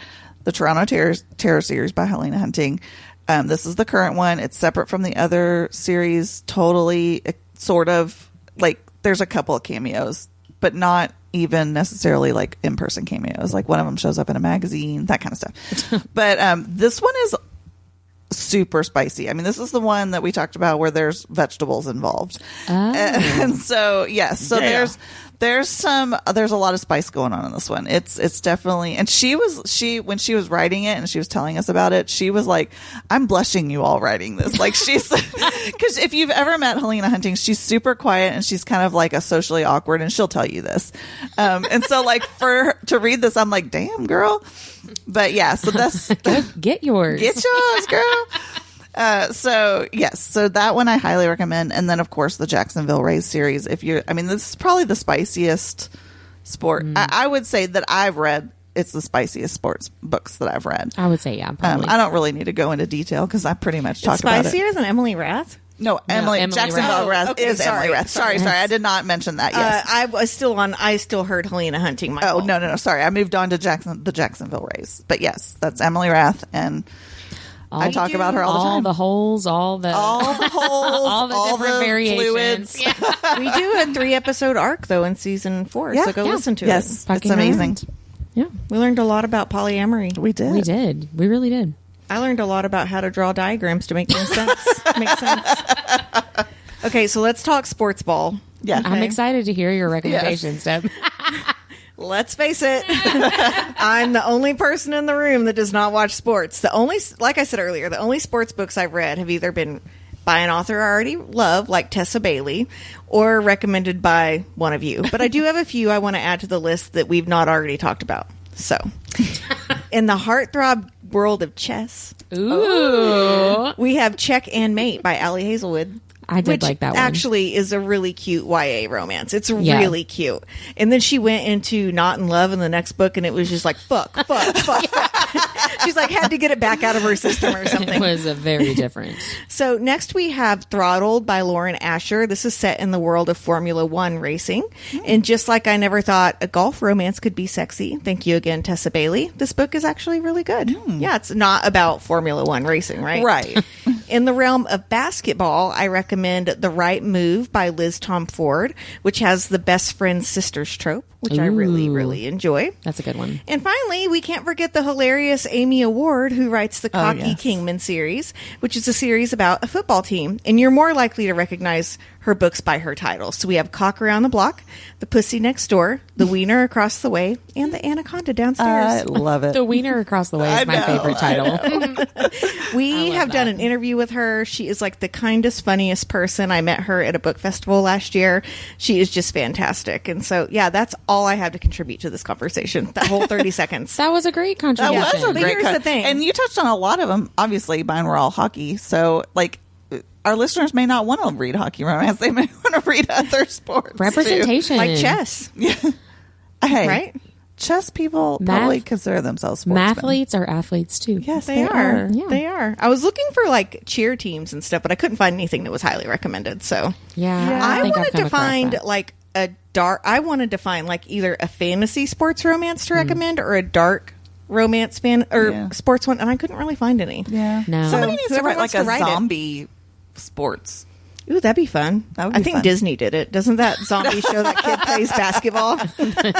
the Toronto Terror series by Helena Hunting. This is the current one. It's separate from the other series. Totally, sort of like there's a couple of cameos, but not even necessarily like in-person cameos. Like one of them shows up in a magazine, that kind of stuff. But this one is super spicy. I mean, this is the one that we talked about where there's vegetables involved. And so, yes, so Yeah. there's a lot of spice going on in this one. It's definitely, and when she was writing it and she was telling us about it, she was like, I'm blushing you all writing this. Like she's, cause if you've ever met Helena Hunting, she's super quiet and she's kind of like a socially awkward, and she'll tell you this. And so like for her to read this, I'm like, damn girl. But yeah, so that's, Go get yours. get yours, girl. So yes, so that one I highly recommend. And then of course the Jacksonville Rays series. This is probably the spiciest sport. I would say that I've read. It's the spiciest sports books that I've read. I would say, yeah, probably. I don't really need to go into detail because I pretty much talked about it. Spicier than Emily Rath? No, Emily Jacksonville Rath. Rath Okay, is sorry. Emily Rath. Sorry, I did not mention that. Yes. I still heard Helena Hunting. My Oh fault. no! Sorry, I moved on to the Jacksonville Rays. But yes, that's Emily Rath, and I talk about her all the time. The holes, all the All the holes, all the different variations. fluids. Yeah. We do a 3-episode arc though in season 4, Yeah. so go Yeah. listen to Yes, it. it's Fucking amazing. around. Yeah, We learned a lot about polyamory. We did. we did. We really did. I learned a lot about how to draw diagrams to make things make sense. Okay, so let's talk sports ball. Yeah. I'm excited to hear your recommendations, Deb. Let's face it, I'm the only person in the room that does not watch sports. Like I said earlier, the only sports books I've read have either been by an author I already love, like Tessa Bailey, or recommended by one of you. But I do have a few I want to add to the list that we've not already talked about. So, in the heartthrob world of chess, Ooh, we have Check and Mate by Allie Hazelwood. I did which like that one. actually is a really cute YA romance. It's really cute. And then she went into Not in Love in the next book, and it was just like, fuck. She's like, had to get it back out of her system or something. It was a very different. So next we have Throttled by Lauren Asher. This is set in the world of Formula One racing. And just like I never thought a golf romance could be sexy, thank you again, Tessa Bailey, this book is actually really good. Yeah, it's not about Formula One racing, right? Right. In the realm of basketball, I recommend The Right Move by Liz Tom Ford, which has the best friend sisters trope, which I really, really enjoy. That's a good one. And finally, we can't forget the hilarious Amy Award, who writes the Cocky Kingman series, which is a series about a football team. And you're more likely to recognize her books by her titles. So we have Cock Around the Block, The Pussy Next Door, The Wiener Across the Way, and The Anaconda Downstairs. I love it. The Wiener Across the Way is my favorite title. We have done an interview with her. She is like the kindest, funniest person. I met her at a book festival last year. She is just fantastic. And so, yeah, that's all I have to contribute to this conversation. That whole 30 seconds. That was a great contribution. That was a But great here's cut. the thing. And you touched on a lot of them. Obviously, mine were all hockey. So, like, our listeners may not want to read hockey romance. They may want to read other sports. Representation. Like chess, Hey, right? chess people probably consider themselves sportsmen. Mathletes are athletes too. Yes, They are. Yeah. They are. I was looking for like cheer teams and stuff, but I couldn't find anything that was highly recommended. So Yeah. I think I've wanted come to across find that. like I wanted to find like either a fantasy sports romance to recommend or a dark romance sports one, and I couldn't really find any. Yeah. No. Somebody needs to whoever write wants like to a write it. zombie sports. Ooh, that'd be fun. That would I be think fun. Disney did it. Doesn't that zombie show that kid plays basketball?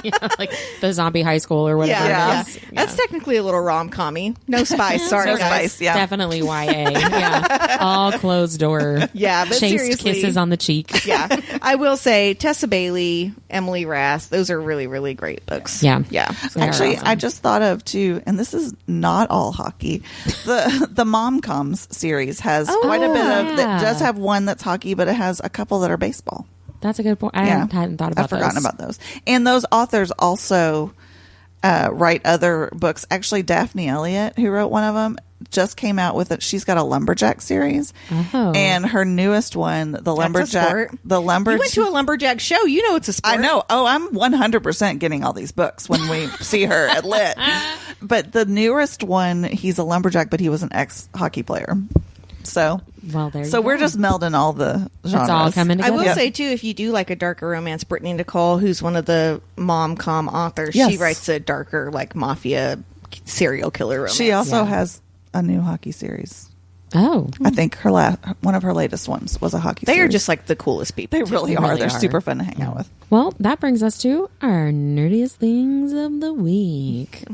Yeah, like the zombie high school or whatever. Yeah. it is. That's technically a little rom-commy. No spice. Sorry, No guys. spice, yeah. Definitely YA. Yeah. All closed door. Yeah, but Chaste seriously. kisses on the cheek. Yeah, I will say Tessa Bailey, Emily Rath, those are really, really great books. Yeah. Yeah. They are Actually, awesome. I just thought of too, and this is not all hockey. The Mom Comes series has quite a bit of. yeah. That does have one that's hockey, but it has a couple that are baseball. That's a good point. I hadn't thought about I've forgotten those. about those. And those authors also write other books. Actually, Daphne Elliott, who wrote one of them, just came out with it. She's got a Lumberjack series, and her newest one, the Lumberjack. You went to a lumberjack show. You know it's a sport. I know. Oh, I'm 100% getting all these books when we see her at Lit. But the newest one, he's a lumberjack, but he was an ex-hockey player. So, Well, there you so we're go. just melding all the genres. It's all coming I together. will say too, if you do like a darker romance, Brittany Nicole, who's one of the mom-com authors, Yes. she writes a darker like mafia serial killer romance. She also Yeah. has a new hockey series. Oh. I think one of her latest ones was a hockey They series. are just like the coolest people. They really They are. really They're are. super fun to hang out with. Well, that brings us to our nerdiest things of the week.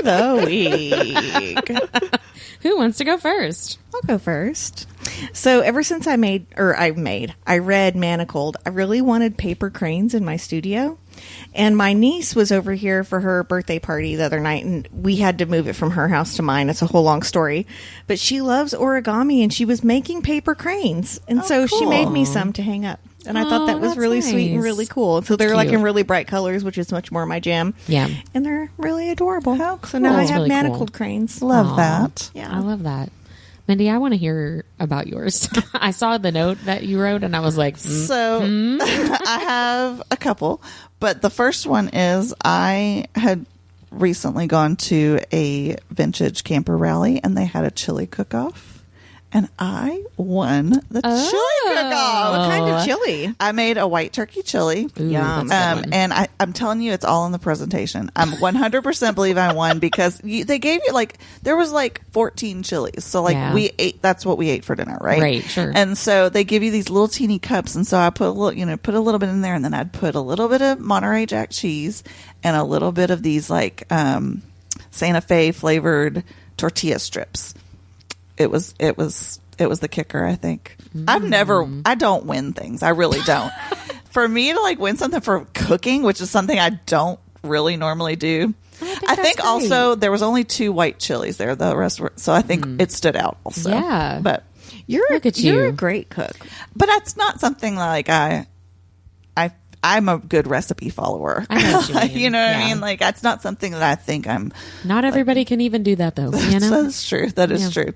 the week. Who wants to go first? I'll go first. So ever since I read Manacled, I really wanted paper cranes in my studio. And my niece was over here for her birthday party the other night, and we had to move it from her house to mine. It's a whole long story. But she loves origami, and she was making paper cranes. And so she made me some to hang up. And I thought that was that's really sweet and nice. really cool. So they're like cute. in really bright colors, which is much more my jam. Yeah. And they're really adorable. How So now cool. I That's have really cool. manacled cranes. Love Aw. that. Yeah. I love that. Mindy, I want to hear about yours. I saw the note that you wrote, and I was like, So I have a couple, but the first one is I had recently gone to a vintage camper rally, and they had a chili cook-off. And I won the chili cook-off. What kind of chili? I made a white turkey chili. Ooh, Yum. that's a good one. And I'm telling you, it's all in the presentation. I'm 100% believe I won because they gave you there was 14 chilies. So Yeah. we ate, that's what we ate for dinner, right? Right, sure. And so they give you these little teeny cups. And so I put put a little bit in there, and then I'd put a little bit of Monterey Jack cheese and a little bit of these Santa Fe flavored tortilla strips. It was the kicker, I think. I don't win things. I really don't. For me to win something for cooking, which is something I don't really normally do. I think that's also there was only 2 white chilies there. The rest were, so I think it stood out also. Yeah. But Look at You're you. a great cook. that's not something I'm a good recipe follower. I know what you mean. You know what I Yeah. mean? That's not something that I think I'm. Not everybody can even do that, though. You know? That's true. That is Yeah. true.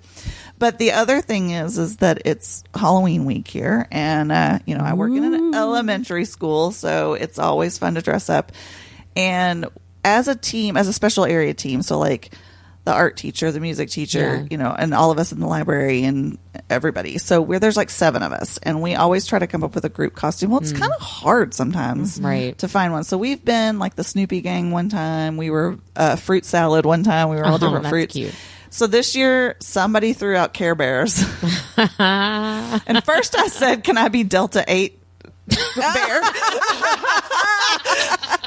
But the other thing is that it's Halloween week here, and I work in an elementary school, so it's always fun to dress up. And as a team, as a special area team, so like the art teacher, the music teacher, and all of us in the library and everybody. So there's like 7 of us, and we always try to come up with a group costume. Well, it's kind of hard sometimes to find one. So we've been like the Snoopy gang one time. We were fruit salad one time. We were all different fruits. Cute. So this year, somebody threw out Care Bears. And first I said, can I be Delta 8 bear?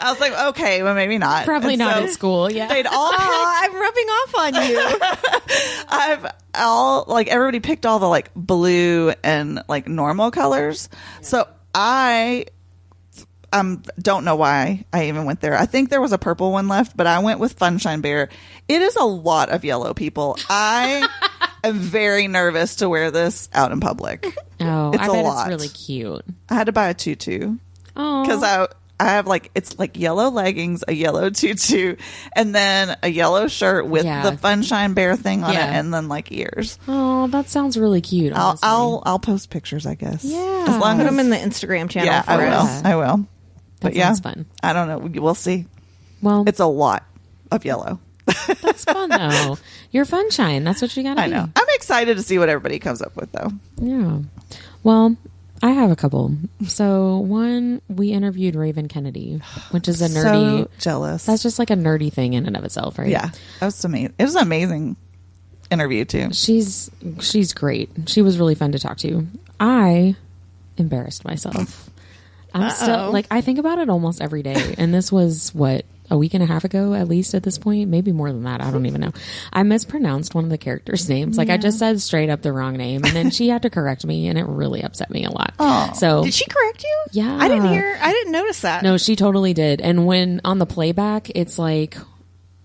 I was like, okay, well, maybe not. Probably not at school. Yeah. They'd all I'm rubbing off on you. Everybody picked all the like blue and like normal colors. So I don't know why I even went there. I think there was a purple one left, but I went with Funshine Bear. It is a lot of yellow people. I am very nervous to wear this out in public. Oh, it's I a bet lot. it's really cute. I had to buy a tutu. Oh, because I have it's like yellow leggings, a yellow tutu, and then a yellow shirt with the Funshine Bear thing on it, and then like ears. Oh, that sounds really cute. Honestly. I'll post pictures, I guess. Yeah, as long put as them in the Instagram channel. Yeah, for us. I will. But that sounds fun. I don't know. We'll see. Well, it's a lot of yellow. That's fun though. You're Funshine. That's what you got to be. I know. I'm excited to see what everybody comes up with, though. Yeah. Well, I have a couple. So one, we interviewed Raven Kennedy, which is a nerdy. So jealous. That's just like a nerdy thing in and of itself, right? Yeah, that was amazing. It was an amazing interview too. She's great. She was really fun to talk to. I embarrassed myself. I'm still I think about it almost every day, and this was a week and a half ago, at least at this point, maybe more than that. I don't even know. I mispronounced one of the characters' names. I just said straight up the wrong name, and then she had to correct me, and it really upset me a lot. Oh. So did she correct you? Yeah, I didn't notice that. No, she totally did. And when on the playback, it's like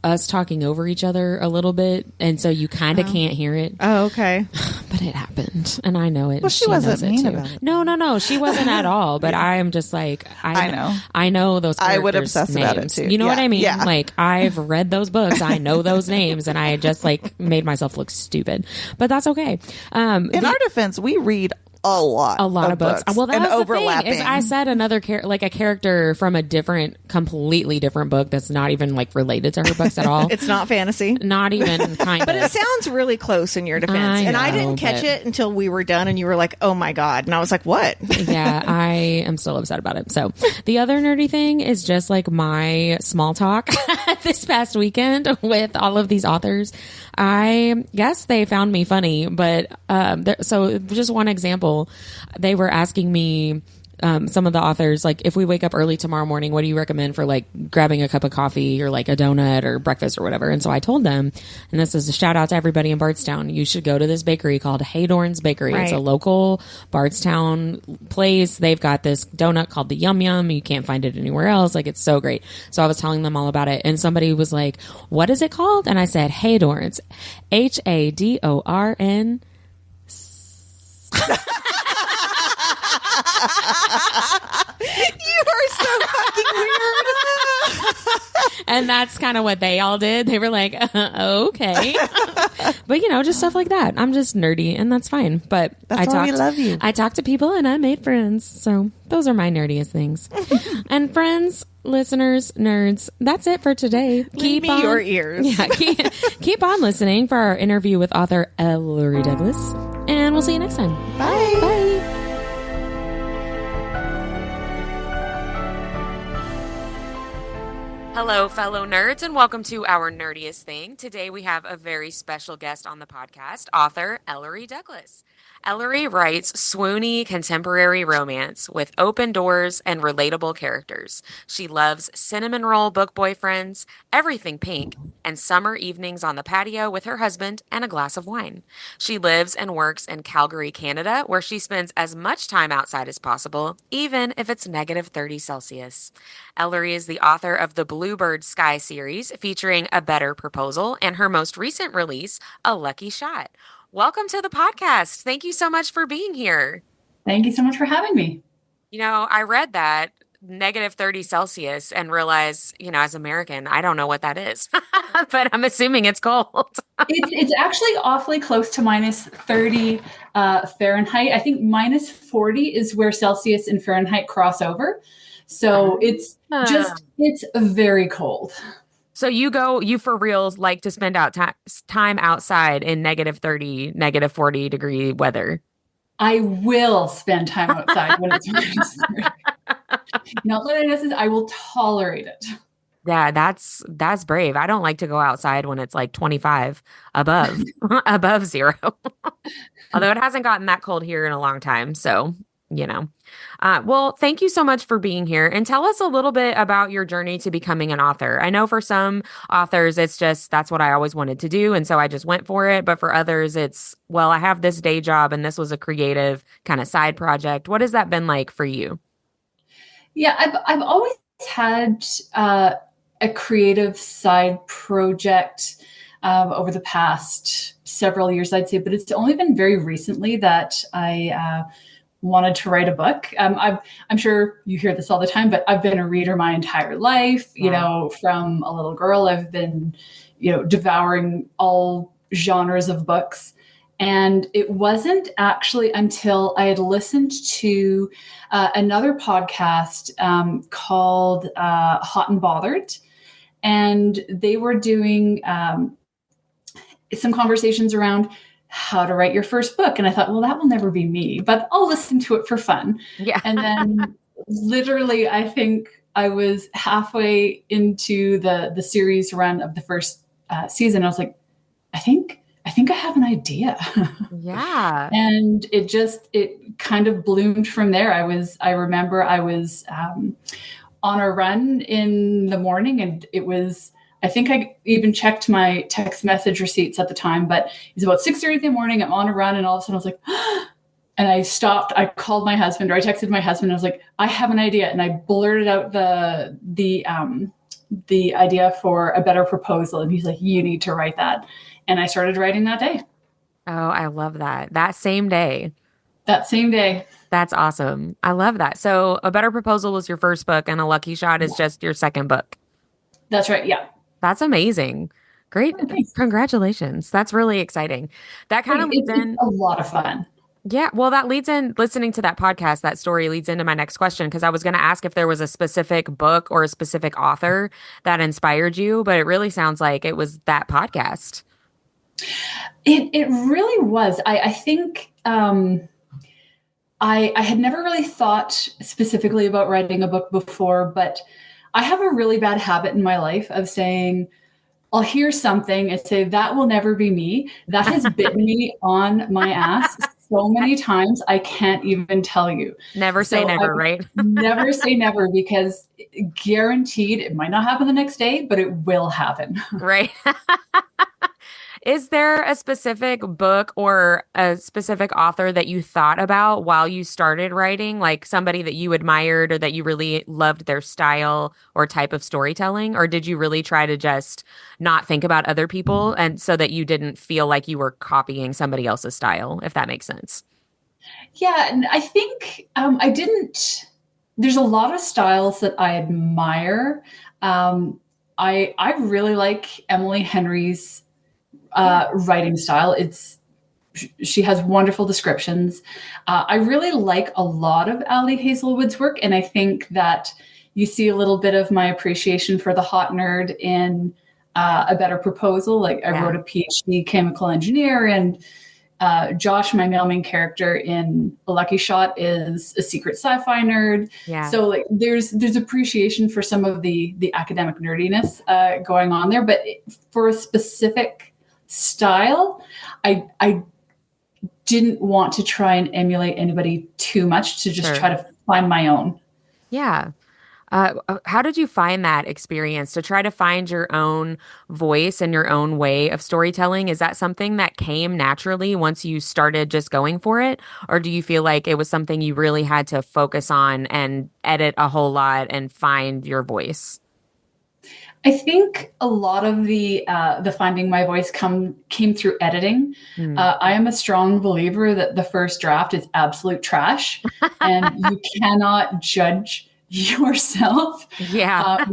us talking over each other a little bit, and so you kind of can't hear it. Oh, okay. But it happened, and I know it. Well, she wasn't mean about it. No, she wasn't at all. But I am just like, I know those characters' I would obsess names. about it too. You know what I mean? Yeah. Like, I've read those books. I know those names, and I just made myself look stupid. But that's okay. In our defense, we read a lot of books. Well, that and was overlapping. the thing, is I said another a character from a completely different book that's not even related to her books at all. It's not fantasy. Not even kind of. But it sounds really close in your defense. I didn't catch it until we were done, and you were like, oh my God. And I was like, what? Yeah, I am still upset about it. So the other nerdy thing is just my small talk this past weekend with all of these authors. I guess they found me funny, but so just one example, they were asking me, some of the authors, if we wake up early tomorrow morning, what do you recommend for grabbing a cup of coffee or a donut or breakfast or whatever? And so I told them, and this is a shout out to everybody in Bardstown, you should go to this bakery called Haydorn's Bakery. Right. It's a local Bardstown place. They've got this donut called the Yum Yum. You can't find it anywhere else. It's so great. So I was telling them all about it, and somebody was like, what is it called? And I said, Haydorn's, Hadorn. You are so fucking weird. And that's kind of what they all did. They were like, okay. But, just stuff like that. I'm just nerdy, and that's fine. But that's why we love you. I talked to people, and I made friends. So those are my nerdiest things. And friends, listeners, nerds, that's it for today. Keep me your ears. Yeah, keep on listening for our interview with author Ellory Douglas. And we'll see you next time. Bye. Bye. Hello, fellow nerds, and welcome to our nerdiest thing. Today we have a very special guest on the podcast, author Ellory Douglas. Ellory writes swoony contemporary romance with open doors and relatable characters. She loves cinnamon roll book boyfriends, everything pink, and summer evenings on the patio with her husband and a glass of wine. She lives and works in Calgary, Canada, where she spends as much time outside as possible, even if it's negative 30 Celsius. Ellory is the author of the Bluebird Sky series, featuring A Better Proposal, and her most recent release, A Lucky Shot. Welcome to the podcast. Thank you so much for being here. Thank you so much for having me. I read that -30 Celsius and realize, as American, I don't know what that is, but I'm assuming it's cold. It's actually awfully close to -30 Fahrenheit. I think -40 is where Celsius and Fahrenheit cross over. So it's very cold. So you for reals like to spend time outside in -30, -40 degree weather. I will spend time outside when it's -30. Not that I will tolerate it. Yeah, that's brave. I don't like to go outside when it's like 25 above above zero. Although it hasn't gotten that cold here in a long time, so well, thank you so much for being here, and tell us a little bit about your journey to becoming an author. I know for some authors, it's just that's what I always wanted to do, and so I just went for it. But for others, it's, well, I have this day job, and this was a creative kind of side project. What has that been like for you? Yeah, I've always had a creative side project over the past several years, I'd say, but it's only been very recently that I wanted to write a book. I'm sure you hear this all the time, but I've been a reader my entire life. Wow. From a little girl, I've been, devouring all genres of books. And it wasn't actually until I had listened to another podcast called Hot and Bothered. And they were doing some conversations around how to write your first book. And I thought, well, that will never be me, but I'll listen to it for fun. Yeah. And then literally, I think I was halfway into the series run of the first season. I was like, I think I have an idea. Yeah. And it kind of bloomed from there. I remember I was on a run in the morning, and I think I even checked my text message receipts at the time, but it's about 6:30 in the morning. I'm on a run, and all of a sudden I was like, and I stopped. I called my husband, or I texted my husband. And I was like, I have an idea. And I blurted out the idea for A Better Proposal. And he's like, you need to write that. And I started writing that day. Oh, I love that. That same day. That's awesome. I love that. So A Better Proposal was your first book, and A Lucky Shot is just your second book. That's right. Yeah. That's amazing. Great. Oh, Congratulations. That's really exciting. That kind of leads in. It's a lot of fun. Yeah. Well, that leads in, listening to that podcast, that story leads into my next question, because I was going to ask if there was a specific book or a specific author that inspired you, but it really sounds like it was that podcast. It really was. I think I had never really thought specifically about writing a book before, but I have a really bad habit in my life of saying, I'll hear something and say, that will never be me. That has bitten me on my ass so many times, I can't even tell you. Never say never, right? Never say never, because guaranteed it might not happen the next day, but it will happen. Right. Is there a specific book or a specific author that you thought about while you started writing, like somebody that you admired or that you really loved their style or type of storytelling? Or did you really try to just not think about other people, and so that you didn't feel like you were copying somebody else's style, if that makes sense? Yeah, and I think I didn't. There's a lot of styles that I admire. I really like Emily Henry's writing style. She has wonderful descriptions. I really like a lot of Ali Hazelwood's work, and I think that you see a little bit of my appreciation for the hot nerd in A Better Proposal. Like, I wrote a PhD chemical engineer, and Josh, my main character in A Lucky Shot, is a secret sci-fi nerd. Yeah. So like there's appreciation for some of the academic nerdiness going on there, but for a specific style, I didn't want to try and emulate anybody too much, to just try to find my own. Yeah. How did you find that experience to try to find your own voice and your own way of storytelling? Is that something that came naturally once you started just going for it? Or do you feel like it was something you really had to focus on and edit a whole lot and find your voice? I think a lot of the finding my voice came through editing. I am a strong believer that the first draft is absolute trash, and you cannot judge yourself. Yeah.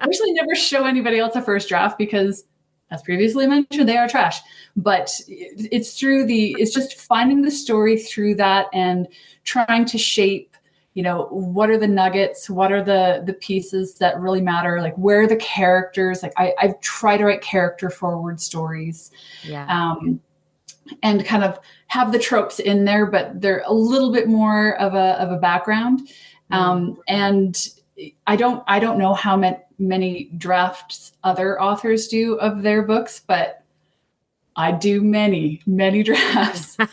Usually never show anybody else a first draft because, as previously mentioned, they are trash. But it's just finding the story through that and trying to shape, what are the nuggets? What are the pieces that really matter? Like, where are the characters? Like, I try to write character forward stories. Yeah. And kind of have the tropes in there, but they're a little bit more of a background. And I don't know how many drafts other authors do of their books, but I do many drafts. So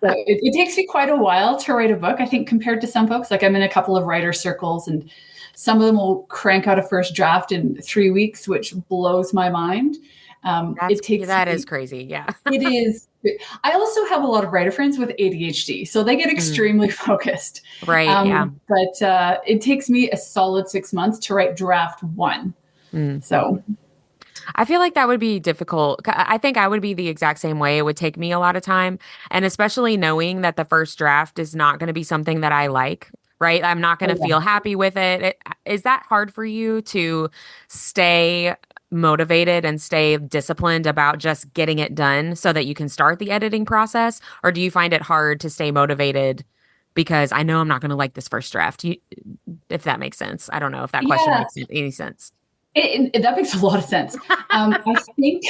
it takes me quite a while to write a book. I think compared to some folks, like I'm in a couple of writer circles and some of them will crank out a first draft in 3 weeks, which blows my mind. That is crazy. Yeah. It is. I also have a lot of writer friends with ADHD, so they get extremely focused. Right. Yeah. But it takes me a solid 6 months to write draft 1. So I feel like that would be difficult. I think I would be the exact same way. It would take me a lot of time. And especially knowing that the first draft is not going to be something that I like, right? I'm not going to feel happy with it. Is that hard for you to stay motivated and stay disciplined about just getting it done so that you can start the editing process? Or do you find it hard to stay motivated because I know I'm not going to like this first draft? If that makes sense. I don't know if that question makes any sense. That makes a lot of sense. I think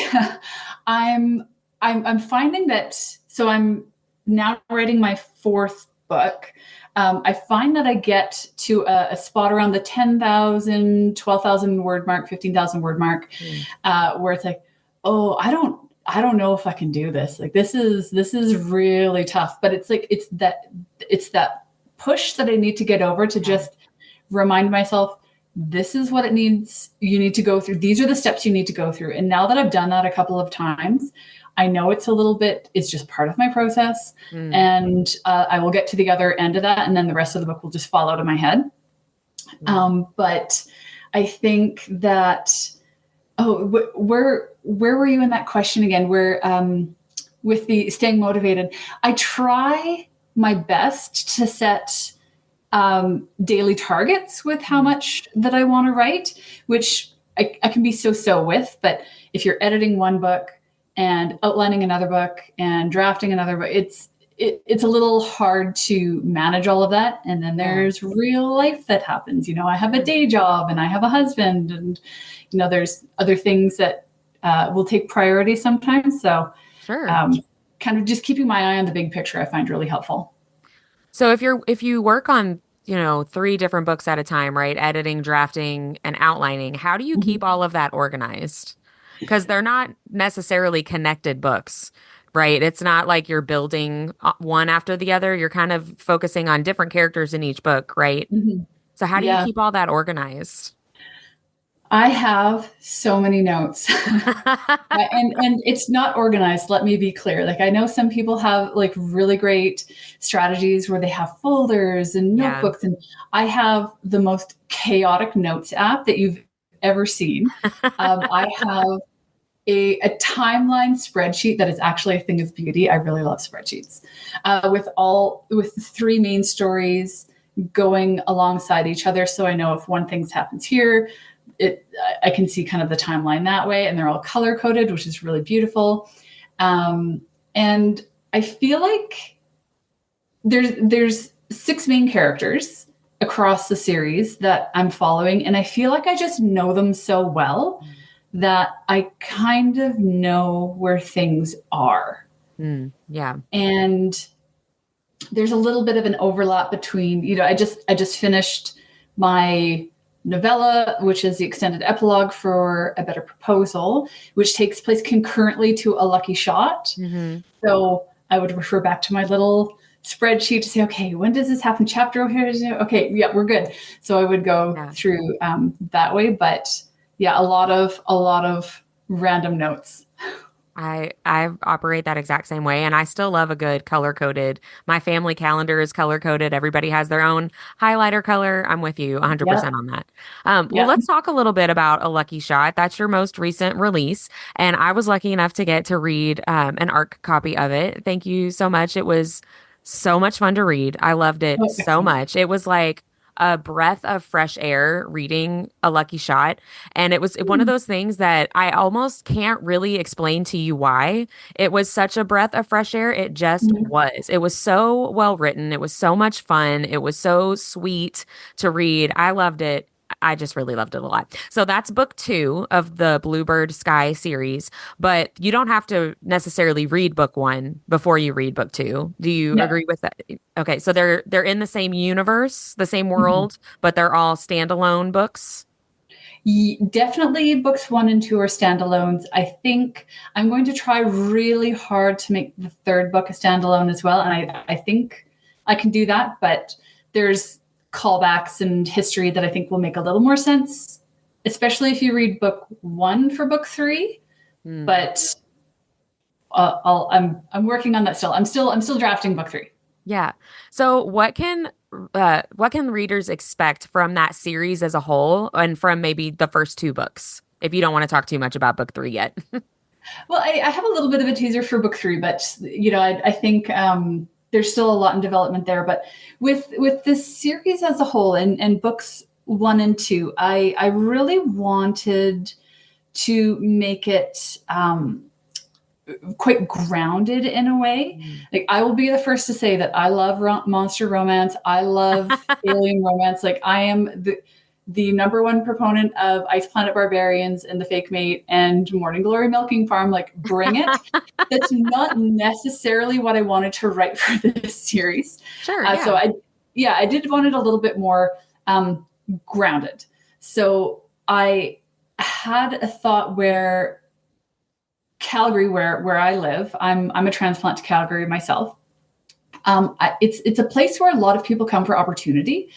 I'm finding that, so I'm now writing my 4th book. I find that I get to a spot around the 10,000, 12,000 word mark, 15,000 word mark, where it's like, oh, I don't know if I can do this. Like, this is really tough, but it's like, it's that push that I need to get over to just remind myself, this is what you need to go through. These are the steps you need to go through. And now that I've done that a couple of times, I know it's just part of my process. And I will get to the other end of that. And then the rest of the book will just fall out of my head. But I think that, where were you in that question again? Where, with the staying motivated, I try my best to set daily targets with how much that I want to write, which I can be so with. But if you're editing one book and outlining another book and drafting another book, it's a little hard to manage all of that. And then there's real life that happens. I have a day job and I have a husband, and there's other things that will take priority sometimes. So sure. Kind of just keeping my eye on the big picture, I find really helpful. So if you work on 3 different books at a time, right? Editing, drafting, and outlining, how do you keep all of that organized? Because they're not necessarily connected books, right? It's not like you're building one after the other. You're kind of focusing on different characters in each book, right? So how do you keep all that organized? I have so many notes and it's not organized. Let me be clear. Like, I know some people have like really great strategies where they have folders and notebooks, and I have the most chaotic notes app that you've ever seen. I have a timeline spreadsheet that is actually a thing of beauty. I really love spreadsheets with 3 main stories going alongside each other. So I know if one thing happens here, I can see kind of the timeline that way, and they're all color coded, which is really beautiful. And I feel like there's 6 main characters across the series that I'm following, and I feel like I just know them so well that I kind of know where things are. Yeah. And there's a little bit of an overlap between, I just finished my novella, which is the extended epilogue for A Better Proposal, which takes place concurrently to A Lucky Shot. So I would refer back to my little spreadsheet to say, okay, when does this happen? Chapter over here? Okay, yeah, we're good. So I would go through that way. But yeah, a lot of random notes. I operate that exact same way, and I still love a good color coded. My family calendar is color coded. Everybody has their own highlighter color. I'm with you 100% on that. Well, let's talk a little bit about A Lucky Shot. That's your most recent release, and I was lucky enough to get to read an ARC copy of it. Thank you so much. It was so much fun to read. I loved it so much. It was like a breath of fresh air reading A Lucky Shot. And it was one of those things that I almost can't really explain to you why. It was such a breath of fresh air. It just was. It was so well written. It was so much fun. It was so sweet to read. I loved it. I just really loved it a lot. So that's book 2 of the Bluebird Sky series, but you don't have to necessarily read book 1 before you read book 2. Do you No. agree with that? Okay, so they're in the same universe, the same world, but they're all standalone books. Definitely books 1 and 2 are standalones. I think I'm going to try really hard to make the third book a standalone as well. And I think I can do that, but there's callbacks and history that I think will make a little more sense, especially if you read book 1 for book 3. But I'm working on that still. I'm still drafting book 3. Yeah. So what can readers expect from that series as a whole and from maybe the first 2 books, if you don't want to talk too much about book 3 yet? Well, I have a little bit of a teaser for book 3, but I think there's still a lot in development there. But with this series as a whole and books 1 and 2, I really wanted to make it quite grounded in a way. Like, I will be the first to say that I love monster romance. I love alien romance. Like, I am the number one proponent of Ice Planet Barbarians and The Fake Mate and Morning Glory Milking Farm. Like, bring it. That's not necessarily what I wanted to write for this series. Sure. Yeah. So I did want it a little bit more grounded. So I had a thought where Calgary, where I live, I'm a transplant to Calgary myself. It's a place where a lot of people come for opportunity.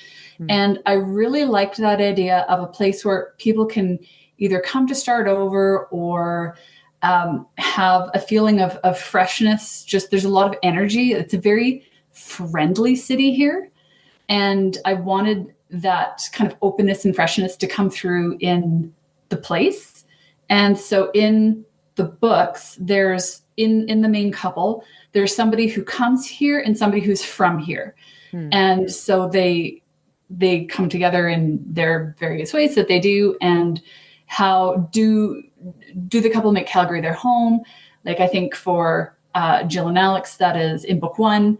And I really liked that idea of a place where people can either come to start over or have a feeling of freshness. Just there's a lot of energy. It's a very friendly city here. And I wanted that kind of openness and freshness to come through in the place. And so in the books, there's in the main couple, there's somebody who comes here and somebody who's from here. And so they come together in their various ways that they do. And how do the couple make Calgary their home? Like, I think for Jill and Alex, that is in book 1.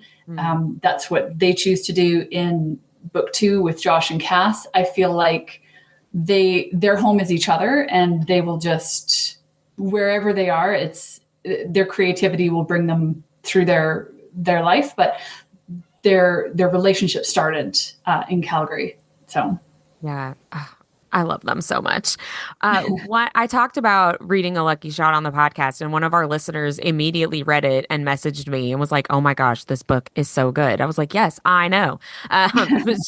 That's what they choose to do in book 2 with Josh and Cass. I feel like their home is each other, and they will just, wherever they are, it's their creativity will bring them through their life. But their relationship started in Calgary. So Yeah. I love them so much. I talked about reading A Lucky Shot on the podcast, and one of our listeners immediately read it and messaged me and was like, "Oh my gosh, this book is so good." I was like, "Yes, I know."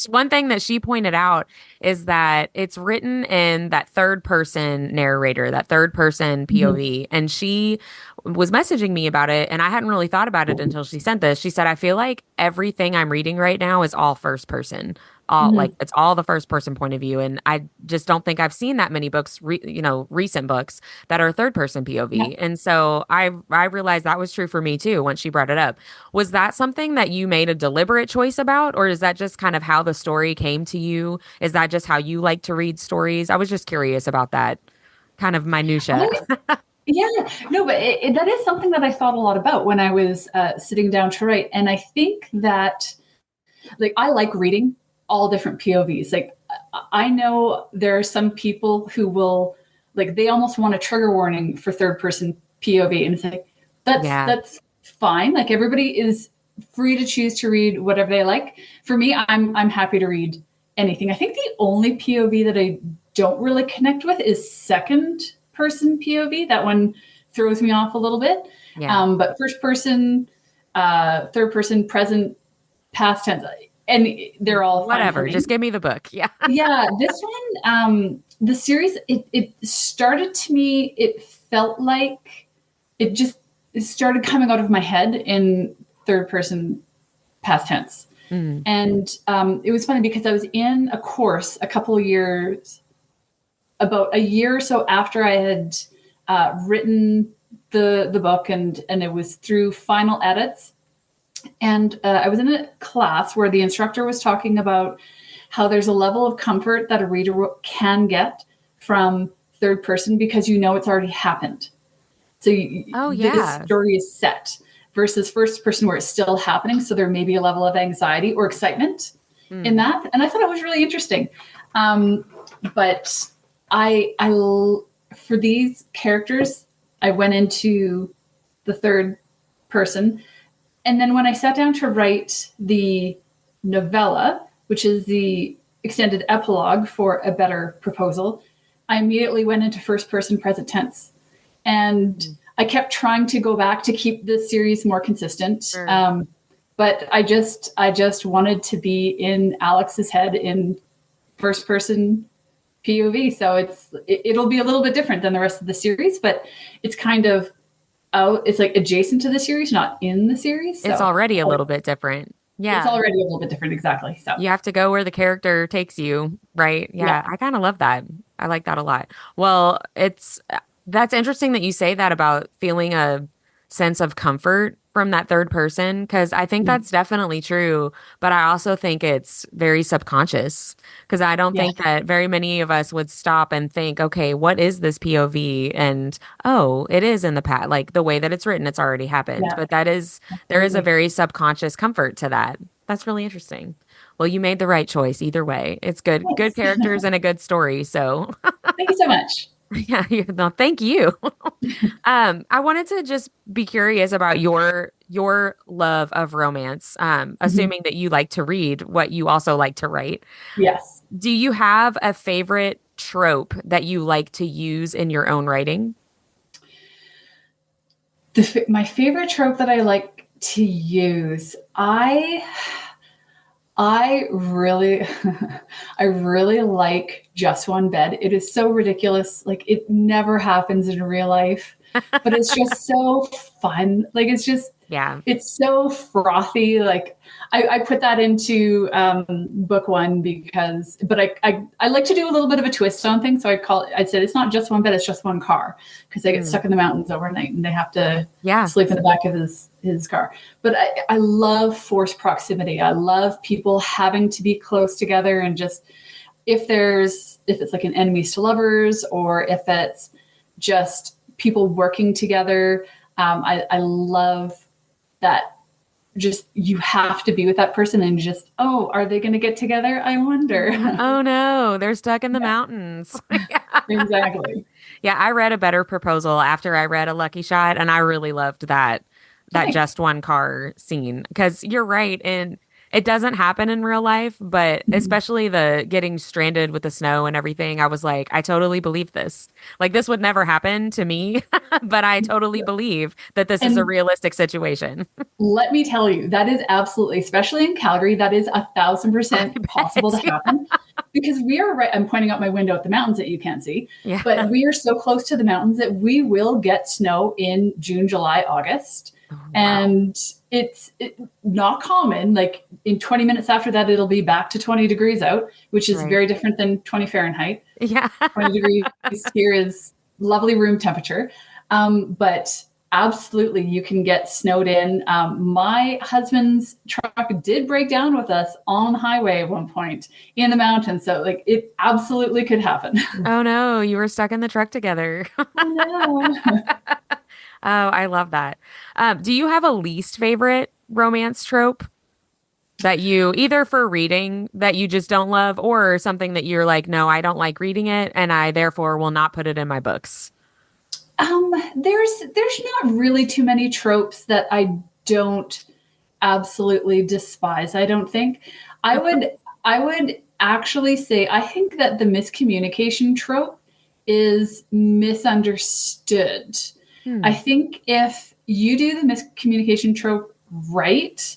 One thing that she pointed out is that it's written in that third person narrator, that third person POV, and she was messaging me about it, and I hadn't really thought about it until she sent this. She said, "I feel like everything I'm reading right now is all first person." Like, it's all the first person point of view. And I just don't think I've seen that many books, recent books that are third person POV. Yeah. And so I realized that was true for me too, when she brought it up. Was that something that you made a deliberate choice about? Or is that just kind of how the story came to you? Is that just how you like to read stories? I was just curious about that kind of minutia. Yeah, no, but that is something that I thought a lot about when I was sitting down to write. And I think that, like, I like reading all different POVs. Like, I know there are some people who will, like, they almost want a trigger warning for third person POV. And it's like, that's fine. Like, everybody is free to choose to read whatever they like. For me, I'm happy to read anything. I think the only POV that I don't really connect with is second person POV. That one throws me off a little bit. Yeah. But first person, third person, present, past tense, and they're all whatever. Just give me the book. Yeah. Yeah. This one, the series, it started to me, it felt like it started coming out of my head in third person past tense. And it was funny because I was in a course a couple of years, about a year or so after I had written the book, and it was through final edits. And I was in a class where the instructor was talking about how there's a level of comfort that a reader can get from third person because you know it's already happened. So the story is set versus first person where it's still happening. So there may be a level of anxiety or excitement in that. And I thought it was really interesting. But for these characters, I went into the third person. And then when I sat down to write the novella, which is the extended epilogue for A Better Proposal, I immediately went into first person present tense. And I kept trying to go back to keep the series more consistent. Sure. But I just wanted to be in Alex's head in first person POV. So it'll be a little bit different than the rest of the series, but it's kind of it's like adjacent to the series, not in the series. So it's already a little bit different. Yeah. It's already a little bit different. Exactly. So you have to go where the character takes you, right? Yeah. I kind of love that. I like that a lot. Well, that's interesting that you say that about feeling a sense of comfort from that third person, because I think that's definitely true. But I also think it's very subconscious, because I don't think that very many of us would stop and think, okay, what is this POV? And it is in the past, like the way that it's written, it's already happened. Yeah. But there is a very subconscious comfort to that. That's really interesting. Well, you made the right choice either way. It's good, Thanks. Good characters and a good story. So thank you so much. Yeah, no, thank you. I wanted to just be curious about your love of romance, assuming that you like to read what you also like to write. Yes. Do you have a favorite trope that you like to use in your own writing? My favorite trope that I like to use, I really like just one bed. It is so ridiculous. Like, it never happens in real life, but it's just so fun. Like, it's just, it's so frothy. Like, I put that into book one but I like to do a little bit of a twist on things. So I said, it's not just one bed, it's just one car, because they get stuck in the mountains overnight and they have to sleep in the back of his car. But I love forced proximity. I love people having to be close together, and just if it's like an enemies to lovers, or if it's just people working together. I love that. Just, you have to be with that person, and just, are they going to get together? I wonder. Oh no, they're stuck in the mountains. Exactly. Yeah, I read A Better Proposal after I read A Lucky Shot, and I really loved that just one car scene, because you're right, and it doesn't happen in real life, but especially the getting stranded with the snow and everything, I was like, I totally believe this. Like, this would never happen to me, but I totally believe that this is a realistic situation. Let me tell you, that is absolutely, especially in Calgary, that is 1,000% possible to happen. Because we are right, I'm pointing out my window at the mountains that you can't see, but we are so close to the mountains that we will get snow in June, July, August. Oh, wow. And it's not common. Like, in 20 minutes after that, it'll be back to 20 degrees out, which is very different than 20 Fahrenheit. Yeah. 20 degrees here is lovely room temperature. But absolutely, you can get snowed in. My husband's truck did break down with us on the highway at one point in the mountains. So, like, it absolutely could happen. Oh no, you were stuck in the truck together. Oh no. Oh, I love that. Do you have a least favorite romance trope that you, either for reading, that you just don't love, or something that you're like, no, I don't like reading it, and I therefore will not put it in my books? There's not really too many tropes that I don't absolutely despise. I don't think. I would actually say, I think that the miscommunication trope is misunderstood. I think if you do the miscommunication trope right,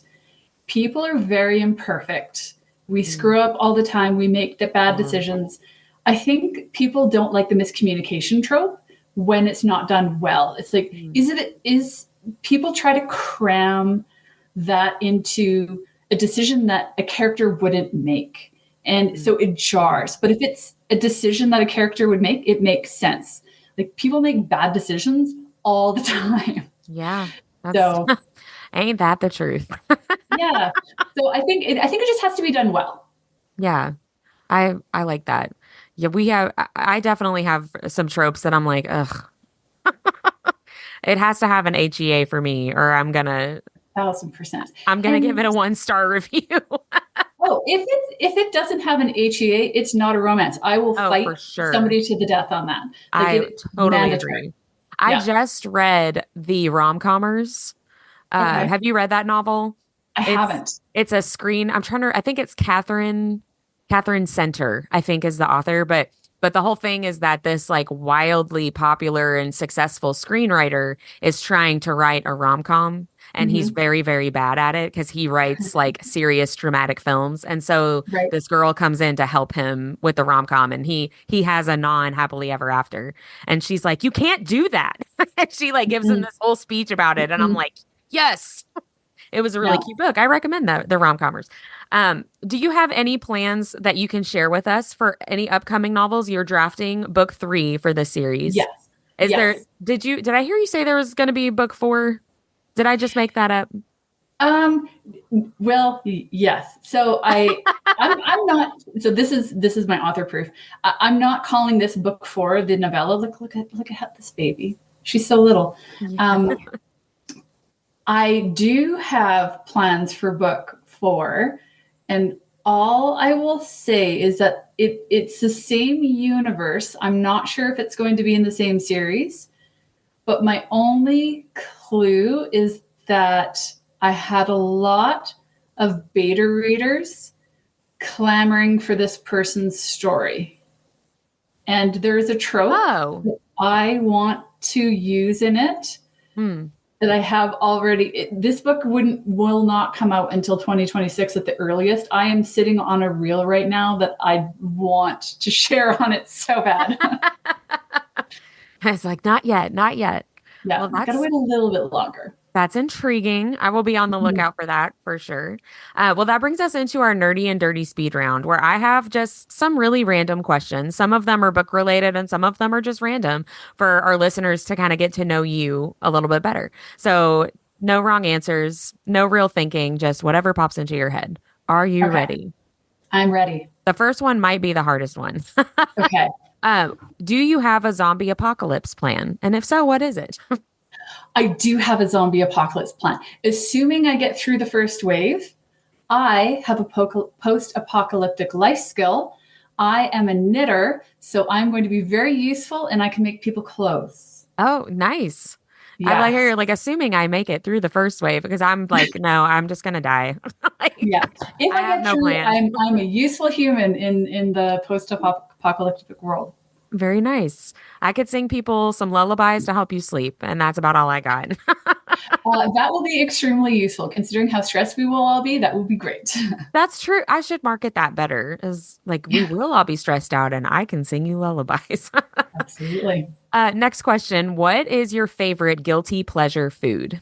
people are very imperfect. We screw up all the time. We make the bad decisions. I think people don't like the miscommunication trope when it's not done well. It's like, is people try to cram that into a decision that a character wouldn't make. And so it jars. But if it's a decision that a character would make, it makes sense. Like, people make bad decisions all the time. Yeah. So ain't that the truth? Yeah. So I think it just has to be done well. Yeah. I like that. Yeah, I definitely have some tropes that I'm like, ugh, it has to have an HEA for me, or 1,000%. I'm gonna give it And a 1 star review. oh, if it doesn't have an HEA, it's not a romance. I will Oh, for fight sure. somebody to the death on that. Like I it totally mandatory. agree. I Yeah. just read the rom-commers. Okay. Have you read that novel? I It's haven't. it's a screen. I think it's Catherine Center, I think is the author, but the whole thing is that this like wildly popular and successful screenwriter is trying to write a rom-com and he's Hmm. very, very bad at it because he writes like serious dramatic films. And so Right. this girl comes in to help him with the rom-com and he has a non-happily ever after. And she's like, "You can't do that." And she like gives him Mhm. this whole speech about it. And I'm Mhm. like, yes. It was a really No. cute book. I recommend that the rom-commers. Do you have any plans that you can share with us for any upcoming novels? You're drafting book 3 for the series. Yes. Is there, Yes. did I hear you say there was going to be book 4? Did I just make that up? Um, well, yes. So I'm not, so this is my author proof. I'm not calling this book 4 the novella. Look at this baby. She's so little. Yeah. Um, I do have plans for book 4, and all I will say is that it's the same universe. I'm not sure if it's going to be in the same series, but my only clue is that I had a lot of beta readers clamoring for this person's story. And there's a trope Oh. that I want to use in it Hmm. that I have already. This book will not come out until 2026 at the earliest. I am sitting on a reel right now that I want to share on it so bad. I was like, not yet, not yet. Yeah, Well, gotta wait a little bit longer. that's intriguing. I will be on the Mhm. lookout for that for sure. Well, that brings us into our nerdy and dirty speed round, where I have just some really random questions. Some of them are book related, and some of them are just random for our listeners to kind of get to know you a little bit better. So, no wrong answers, no real thinking, just whatever pops into your head. Are you Okay, ready? I'm ready. The first one might be the hardest one. Okay. Do you have a zombie apocalypse plan? And if so, what is it? I do have a zombie apocalypse plan. Assuming I get through the first wave, I have a post apocalyptic life skill. I am a knitter, so I'm going to be very useful and I can make people clothes. Oh, nice. I like how Yes. you're like assuming I make it through the first wave because I'm like, no, I'm just gonna die. Like, Yeah. If I I have get no through, plan. I'm a useful human in the post apocalyptic world. Very nice. I could sing people some lullabies to help you sleep, and that's about all I got. That will be extremely useful considering how stressed we will all be. That will be great. That's true. I should market that better. As like we Yeah, will all be stressed out, and I can sing you lullabies. absolutely. Next question. What is your favorite guilty pleasure food?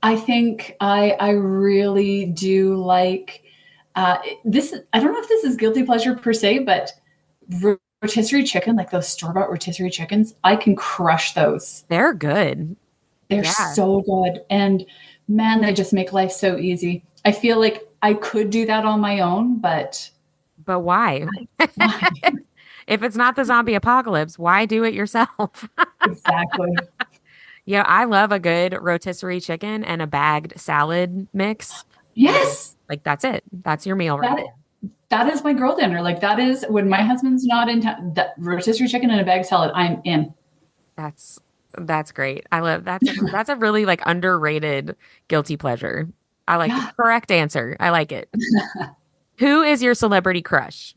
I think I really do like this. I don't know if this is guilty pleasure per se, but rotisserie chicken, like those store-bought rotisserie chickens, I can crush those. They're good. They're Yeah. so good. And man, they just make life so easy. I feel like I could do that on my own, but But why? why? If it's not the zombie apocalypse, why do it yourself? Exactly. Yeah, I love a good rotisserie chicken and a bagged salad mix. Yes, Like that's it. That's your meal right that that is my girl dinner. Like that is when my husband's not in town. That rotisserie chicken and a bag salad, I'm in. That's that's great. I love that's a really like underrated guilty pleasure. I like it. Yeah. Correct answer. I like it. Who is your celebrity crush?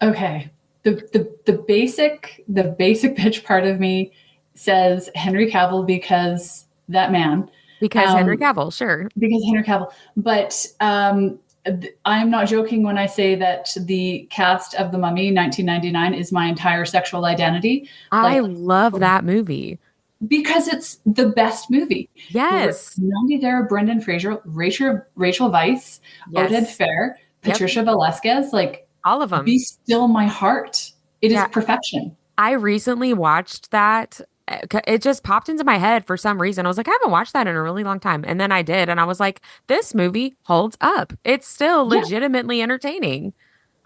Okay. The basic bitch part of me says Henry Cavill because that man. Because Henry Um, Cavill, sure. because Henry Cavill. But I'm not joking when I say that the cast of The Mummy 1999 is my entire sexual identity. I Like love that movie. because it's the best movie. Yes. Mandy Dara, Brendan Fraser, Rachel Weisz, Oded Yes. Fair, Yep. Patricia Velasquez, like All of them. be still my heart. It is Yeah. perfection. I recently watched that it just popped into my head for some reason. I was like, I haven't watched that in a really long time. And then I did. And I was like, this movie holds up. It's still Yeah, legitimately entertaining.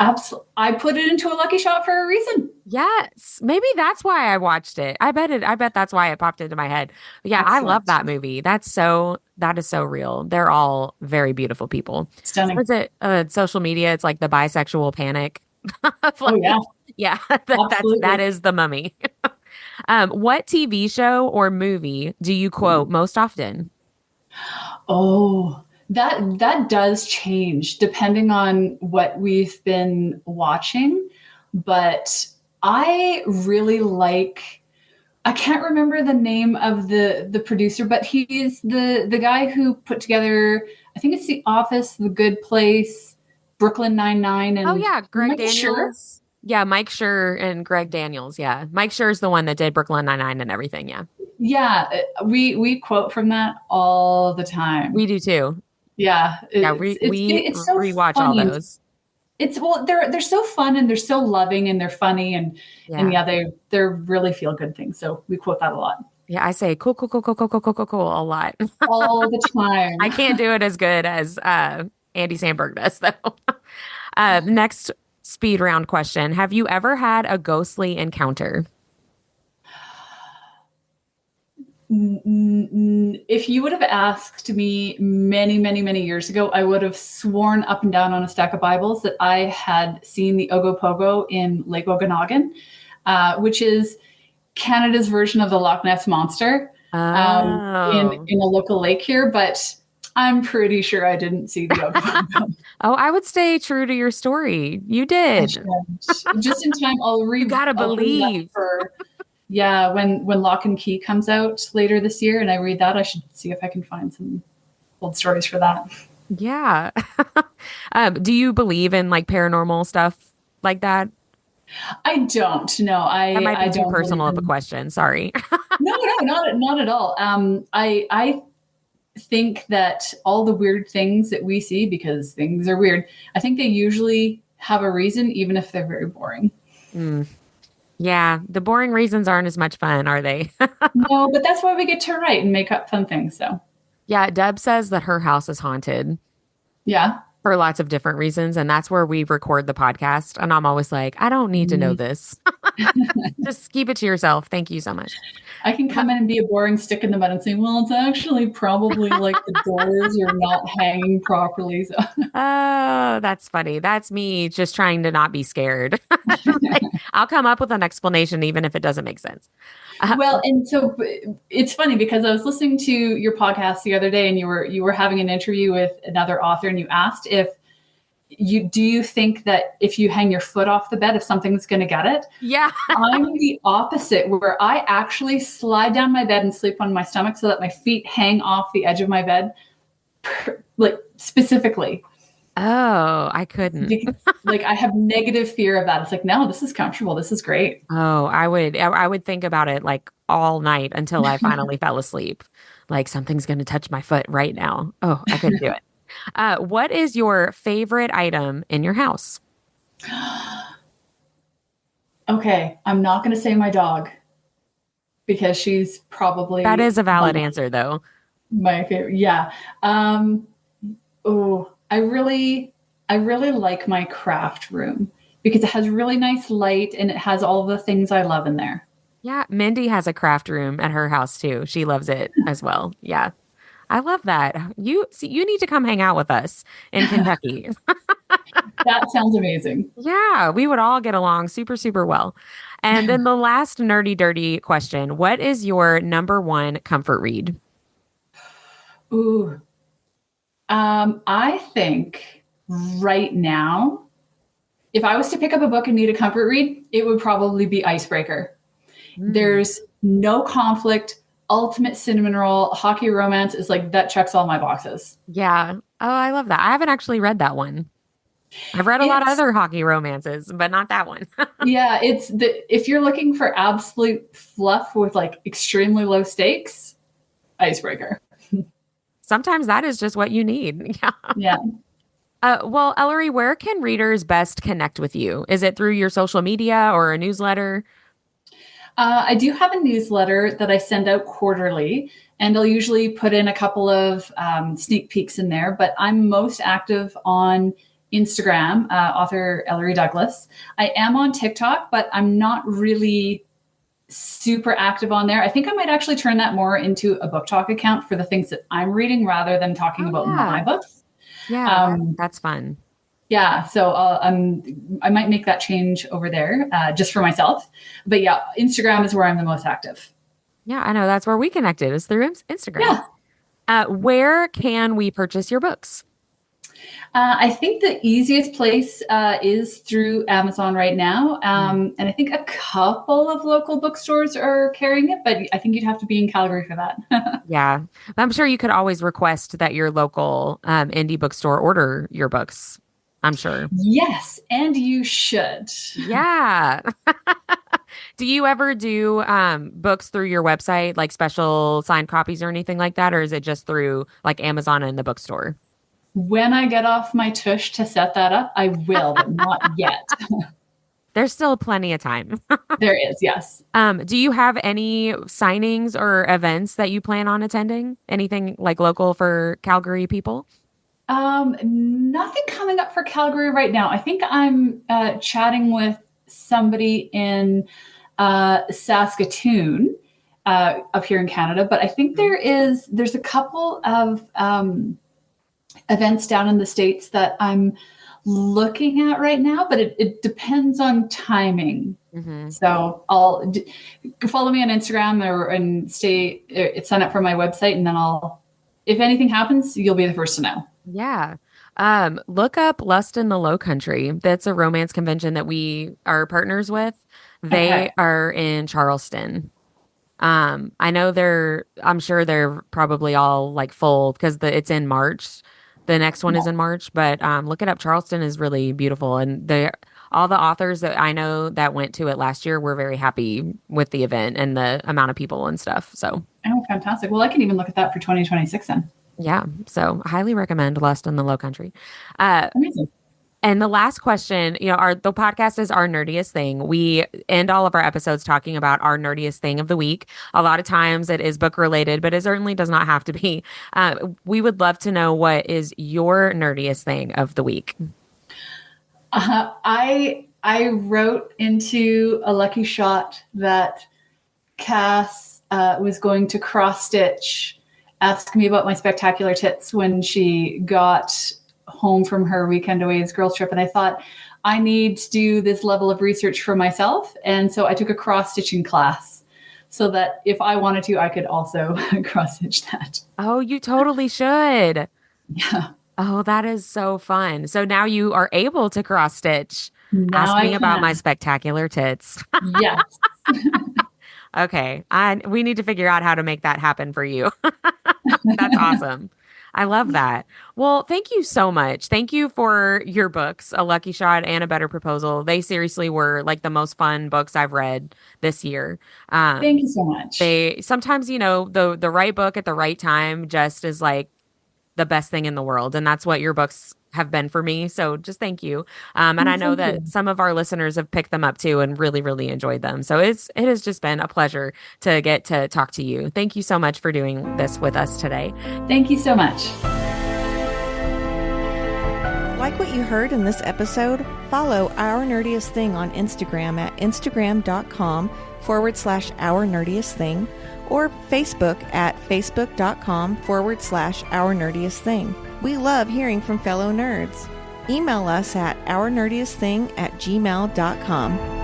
absolutely. I put it into a lucky shot for a reason. Yes. Maybe that's why I watched it. I bet that's why it popped into my head. But yeah, I love Excellent. that movie. That is so real. They're all very beautiful people. Stunning. Was it social media? It's like the bisexual panic. Oh, Like, yeah, yeah, that absolutely. is the mummy. What TV show or movie do you quote most often? Oh, that does change depending on what we've been watching, but I really like I can't remember the name of the producer, but he's the guy who put together I think it's The Office, The Good Place, Brooklyn Nine-Nine, Oh and yeah, Greg Mike Schur. Daniels. Yeah, Mike Schur and Greg Daniels. Yeah, Mike Schur is the one that did Brooklyn Nine-Nine and everything. Yeah, Yeah, we quote from that all the time. we do too. Yeah, Yeah, we it's so rewatch all funny and those. it's well they're so fun and they're so loving and they're funny and Yeah. yeah they're really feel good things. So we quote that a lot Yeah, I say cool, cool, cool, cool, cool, cool, cool, cool, cool a lot. all the I time. can't do it as good as Andy Samberg does, though. Next speed round question. Have you ever had a ghostly encounter? If you would have asked me many years ago, I would have sworn up and down on a stack of Bibles that I had seen the Ogopogo in Lake Okanagan, which is Canada's version of the Loch Ness Monster, Oh. in a local lake here. But I'm pretty sure I didn't see the Ogopogo. Oh, I would stay true to your story. You I did. should. Just in time, You gotta I'll read that believe. for yeah, when Lock and Key comes out later this year and I read that, I should see if I can find some old stories for that. Yeah. Do you believe in like paranormal stuff like that? I don't. No, That might I be too don't believe personal of a in. question. Sorry. No, not at all. I think that all the weird things that we see, because things are weird, I think they usually have a reason, even if they're very boring. Mm. Yeah, the boring reasons aren't as much fun, are they? No, but that's why we get to write and make up fun things. So Yeah, Deb says that her house is haunted yeah. for lots of different reasons, and that's where we record the podcast. And I'm always like, I don't need to know Mm. this. Just keep it to yourself. Thank you so much. I can come in and be a boring stick in the mud and say, well, it's actually probably like the doors are not hanging properly. So Oh, that's funny. That's me just trying to not be scared. Like, I'll come up with an explanation even if it doesn't make sense. well, and so it's funny because I was listening to your podcast the other day and you were having an interview with another author and you asked if you think that if you hang your foot off the bed, if something's going to get it? Yeah. I'm the opposite, where I actually slide down my bed and sleep on my stomach so that my feet hang off the edge of my bed, like specifically. Oh, I couldn't. Like I have negative fear of that. It's like, no, this is comfortable. This is great. Oh, I would think about it like all night until I finally fell asleep. Like something's going to touch my foot right now. Oh, I couldn't do it. What is your favorite item in your house? Okay, I'm not going to say my dog because she's That probably is a valid answer, though. my favorite. Yeah. Oh, I really like my craft room because it has really nice light and it has all the things I love in there. Yeah, Mindy has a craft room at her house too. She loves it as well. Yeah. I love that. You need to come hang out with us in Kentucky. That sounds amazing. Yeah, we would all get along super, super well. And then the last nerdy dirty question, what is your number one comfort read? Ooh. I think right now, if I was to pick up a book and need a comfort read, it would probably be Icebreaker. Mm, There's no conflict. Ultimate cinnamon roll. Hockey romance is like that checks all my boxes. yeah. Oh, I love that. I haven't actually read that one. I've read a lot of It's other hockey romances, but not that one. yeah, it's the if you're looking for absolute fluff with like extremely low stakes, Icebreaker. Sometimes that is just what you need. Yeah. Yeah. Well, Ellery, where can readers best connect with you? Is it through your social media or a newsletter? I do have a newsletter that I send out quarterly, and I'll usually put in a couple of sneak peeks in there, but I'm most active on Instagram, author Ellory Douglas. I am on TikTok, but I'm not really super active on there. I think I might actually turn that more into a book talk account for the things that I'm reading rather than talking about my books. Yeah, that's fun. Yeah, so I might make that change over there just for myself. But yeah, Instagram is where I'm the most active. Yeah, I know. That's where we connected, is through Instagram. Yeah. Where can we purchase your books? I think the easiest place is through Amazon right now. And I think a couple of local bookstores are carrying it, but I think you'd have to be in Calgary for that. Yeah. I'm sure you could always request that your local indie bookstore order your books. I'm sure. Yes, and you should. Yeah. Do you ever do books through your website, like special signed copies or anything like that? Or is it just through like Amazon and the bookstore? When I get off my tush to set that up, I will, but not yet. There's still plenty of time. There is, yes. Do you have any signings or events that you plan on attending? Anything like local for Calgary people? Nothing coming up for Calgary right now. I think I'm chatting with somebody in Saskatoon up here in Canada, but I think there's a couple of events down in the States that I'm looking at right now, but it depends on timing. Mm-hmm. So I'll follow me on Instagram and sign up for my website, and then if anything happens, you'll be the first to know. Yeah. Look up Lust in the Low Country. That's a romance convention that we are partners with. They are in Charleston. I know I'm sure they're probably all like full because it's in March. The next one is in March, but look it up. Charleston is really beautiful. And all the authors that I know that went to it last year were very happy with the event and the amount of people and stuff. So, oh, fantastic. Well, I can even look at that for 2026 then. Yeah. So highly recommend Lust in the Low Country. Amazing. And the last question, the podcast is Our Nerdiest Thing. We end all of our episodes talking about our nerdiest thing of the week. A lot of times it is book related, but it certainly does not have to be. We would love to know, what is your nerdiest thing of the week? I wrote into a lucky shot that Cass was going to cross stitch, asking me about my spectacular tits when she got home from her weekend away as girls trip. And I thought, I need to do this level of research for myself. And so I took a cross stitching class so that if I wanted to, I could also cross stitch that. Oh, you totally should. Yeah. Oh, that is so fun. So now you are able to cross stitch. Ask me about my spectacular tits. Yes. Okay. We need to figure out how to make that happen for you. That's awesome. I love that. Well, thank you so much. Thank you for your books, A Lucky Shot and A Better Proposal. They seriously were like the most fun books I've read this year. Thank you so much. Sometimes, the right book at the right time just is like the best thing in the world. And that's what your books have been for me. So just thank you. And I know that some of our listeners have picked them up too and really, really enjoyed them. So it has just been a pleasure to get to talk to you. Thank you so much for doing this with us today. Thank you so much. Like what you heard in this episode? Follow Our Nerdiest Thing on Instagram at instagram.com/Our Nerdiest Thing or Facebook at facebook.com/Our Nerdiest Thing. We love hearing from fellow nerds. Email us at ournerdiestthing@gmail.com.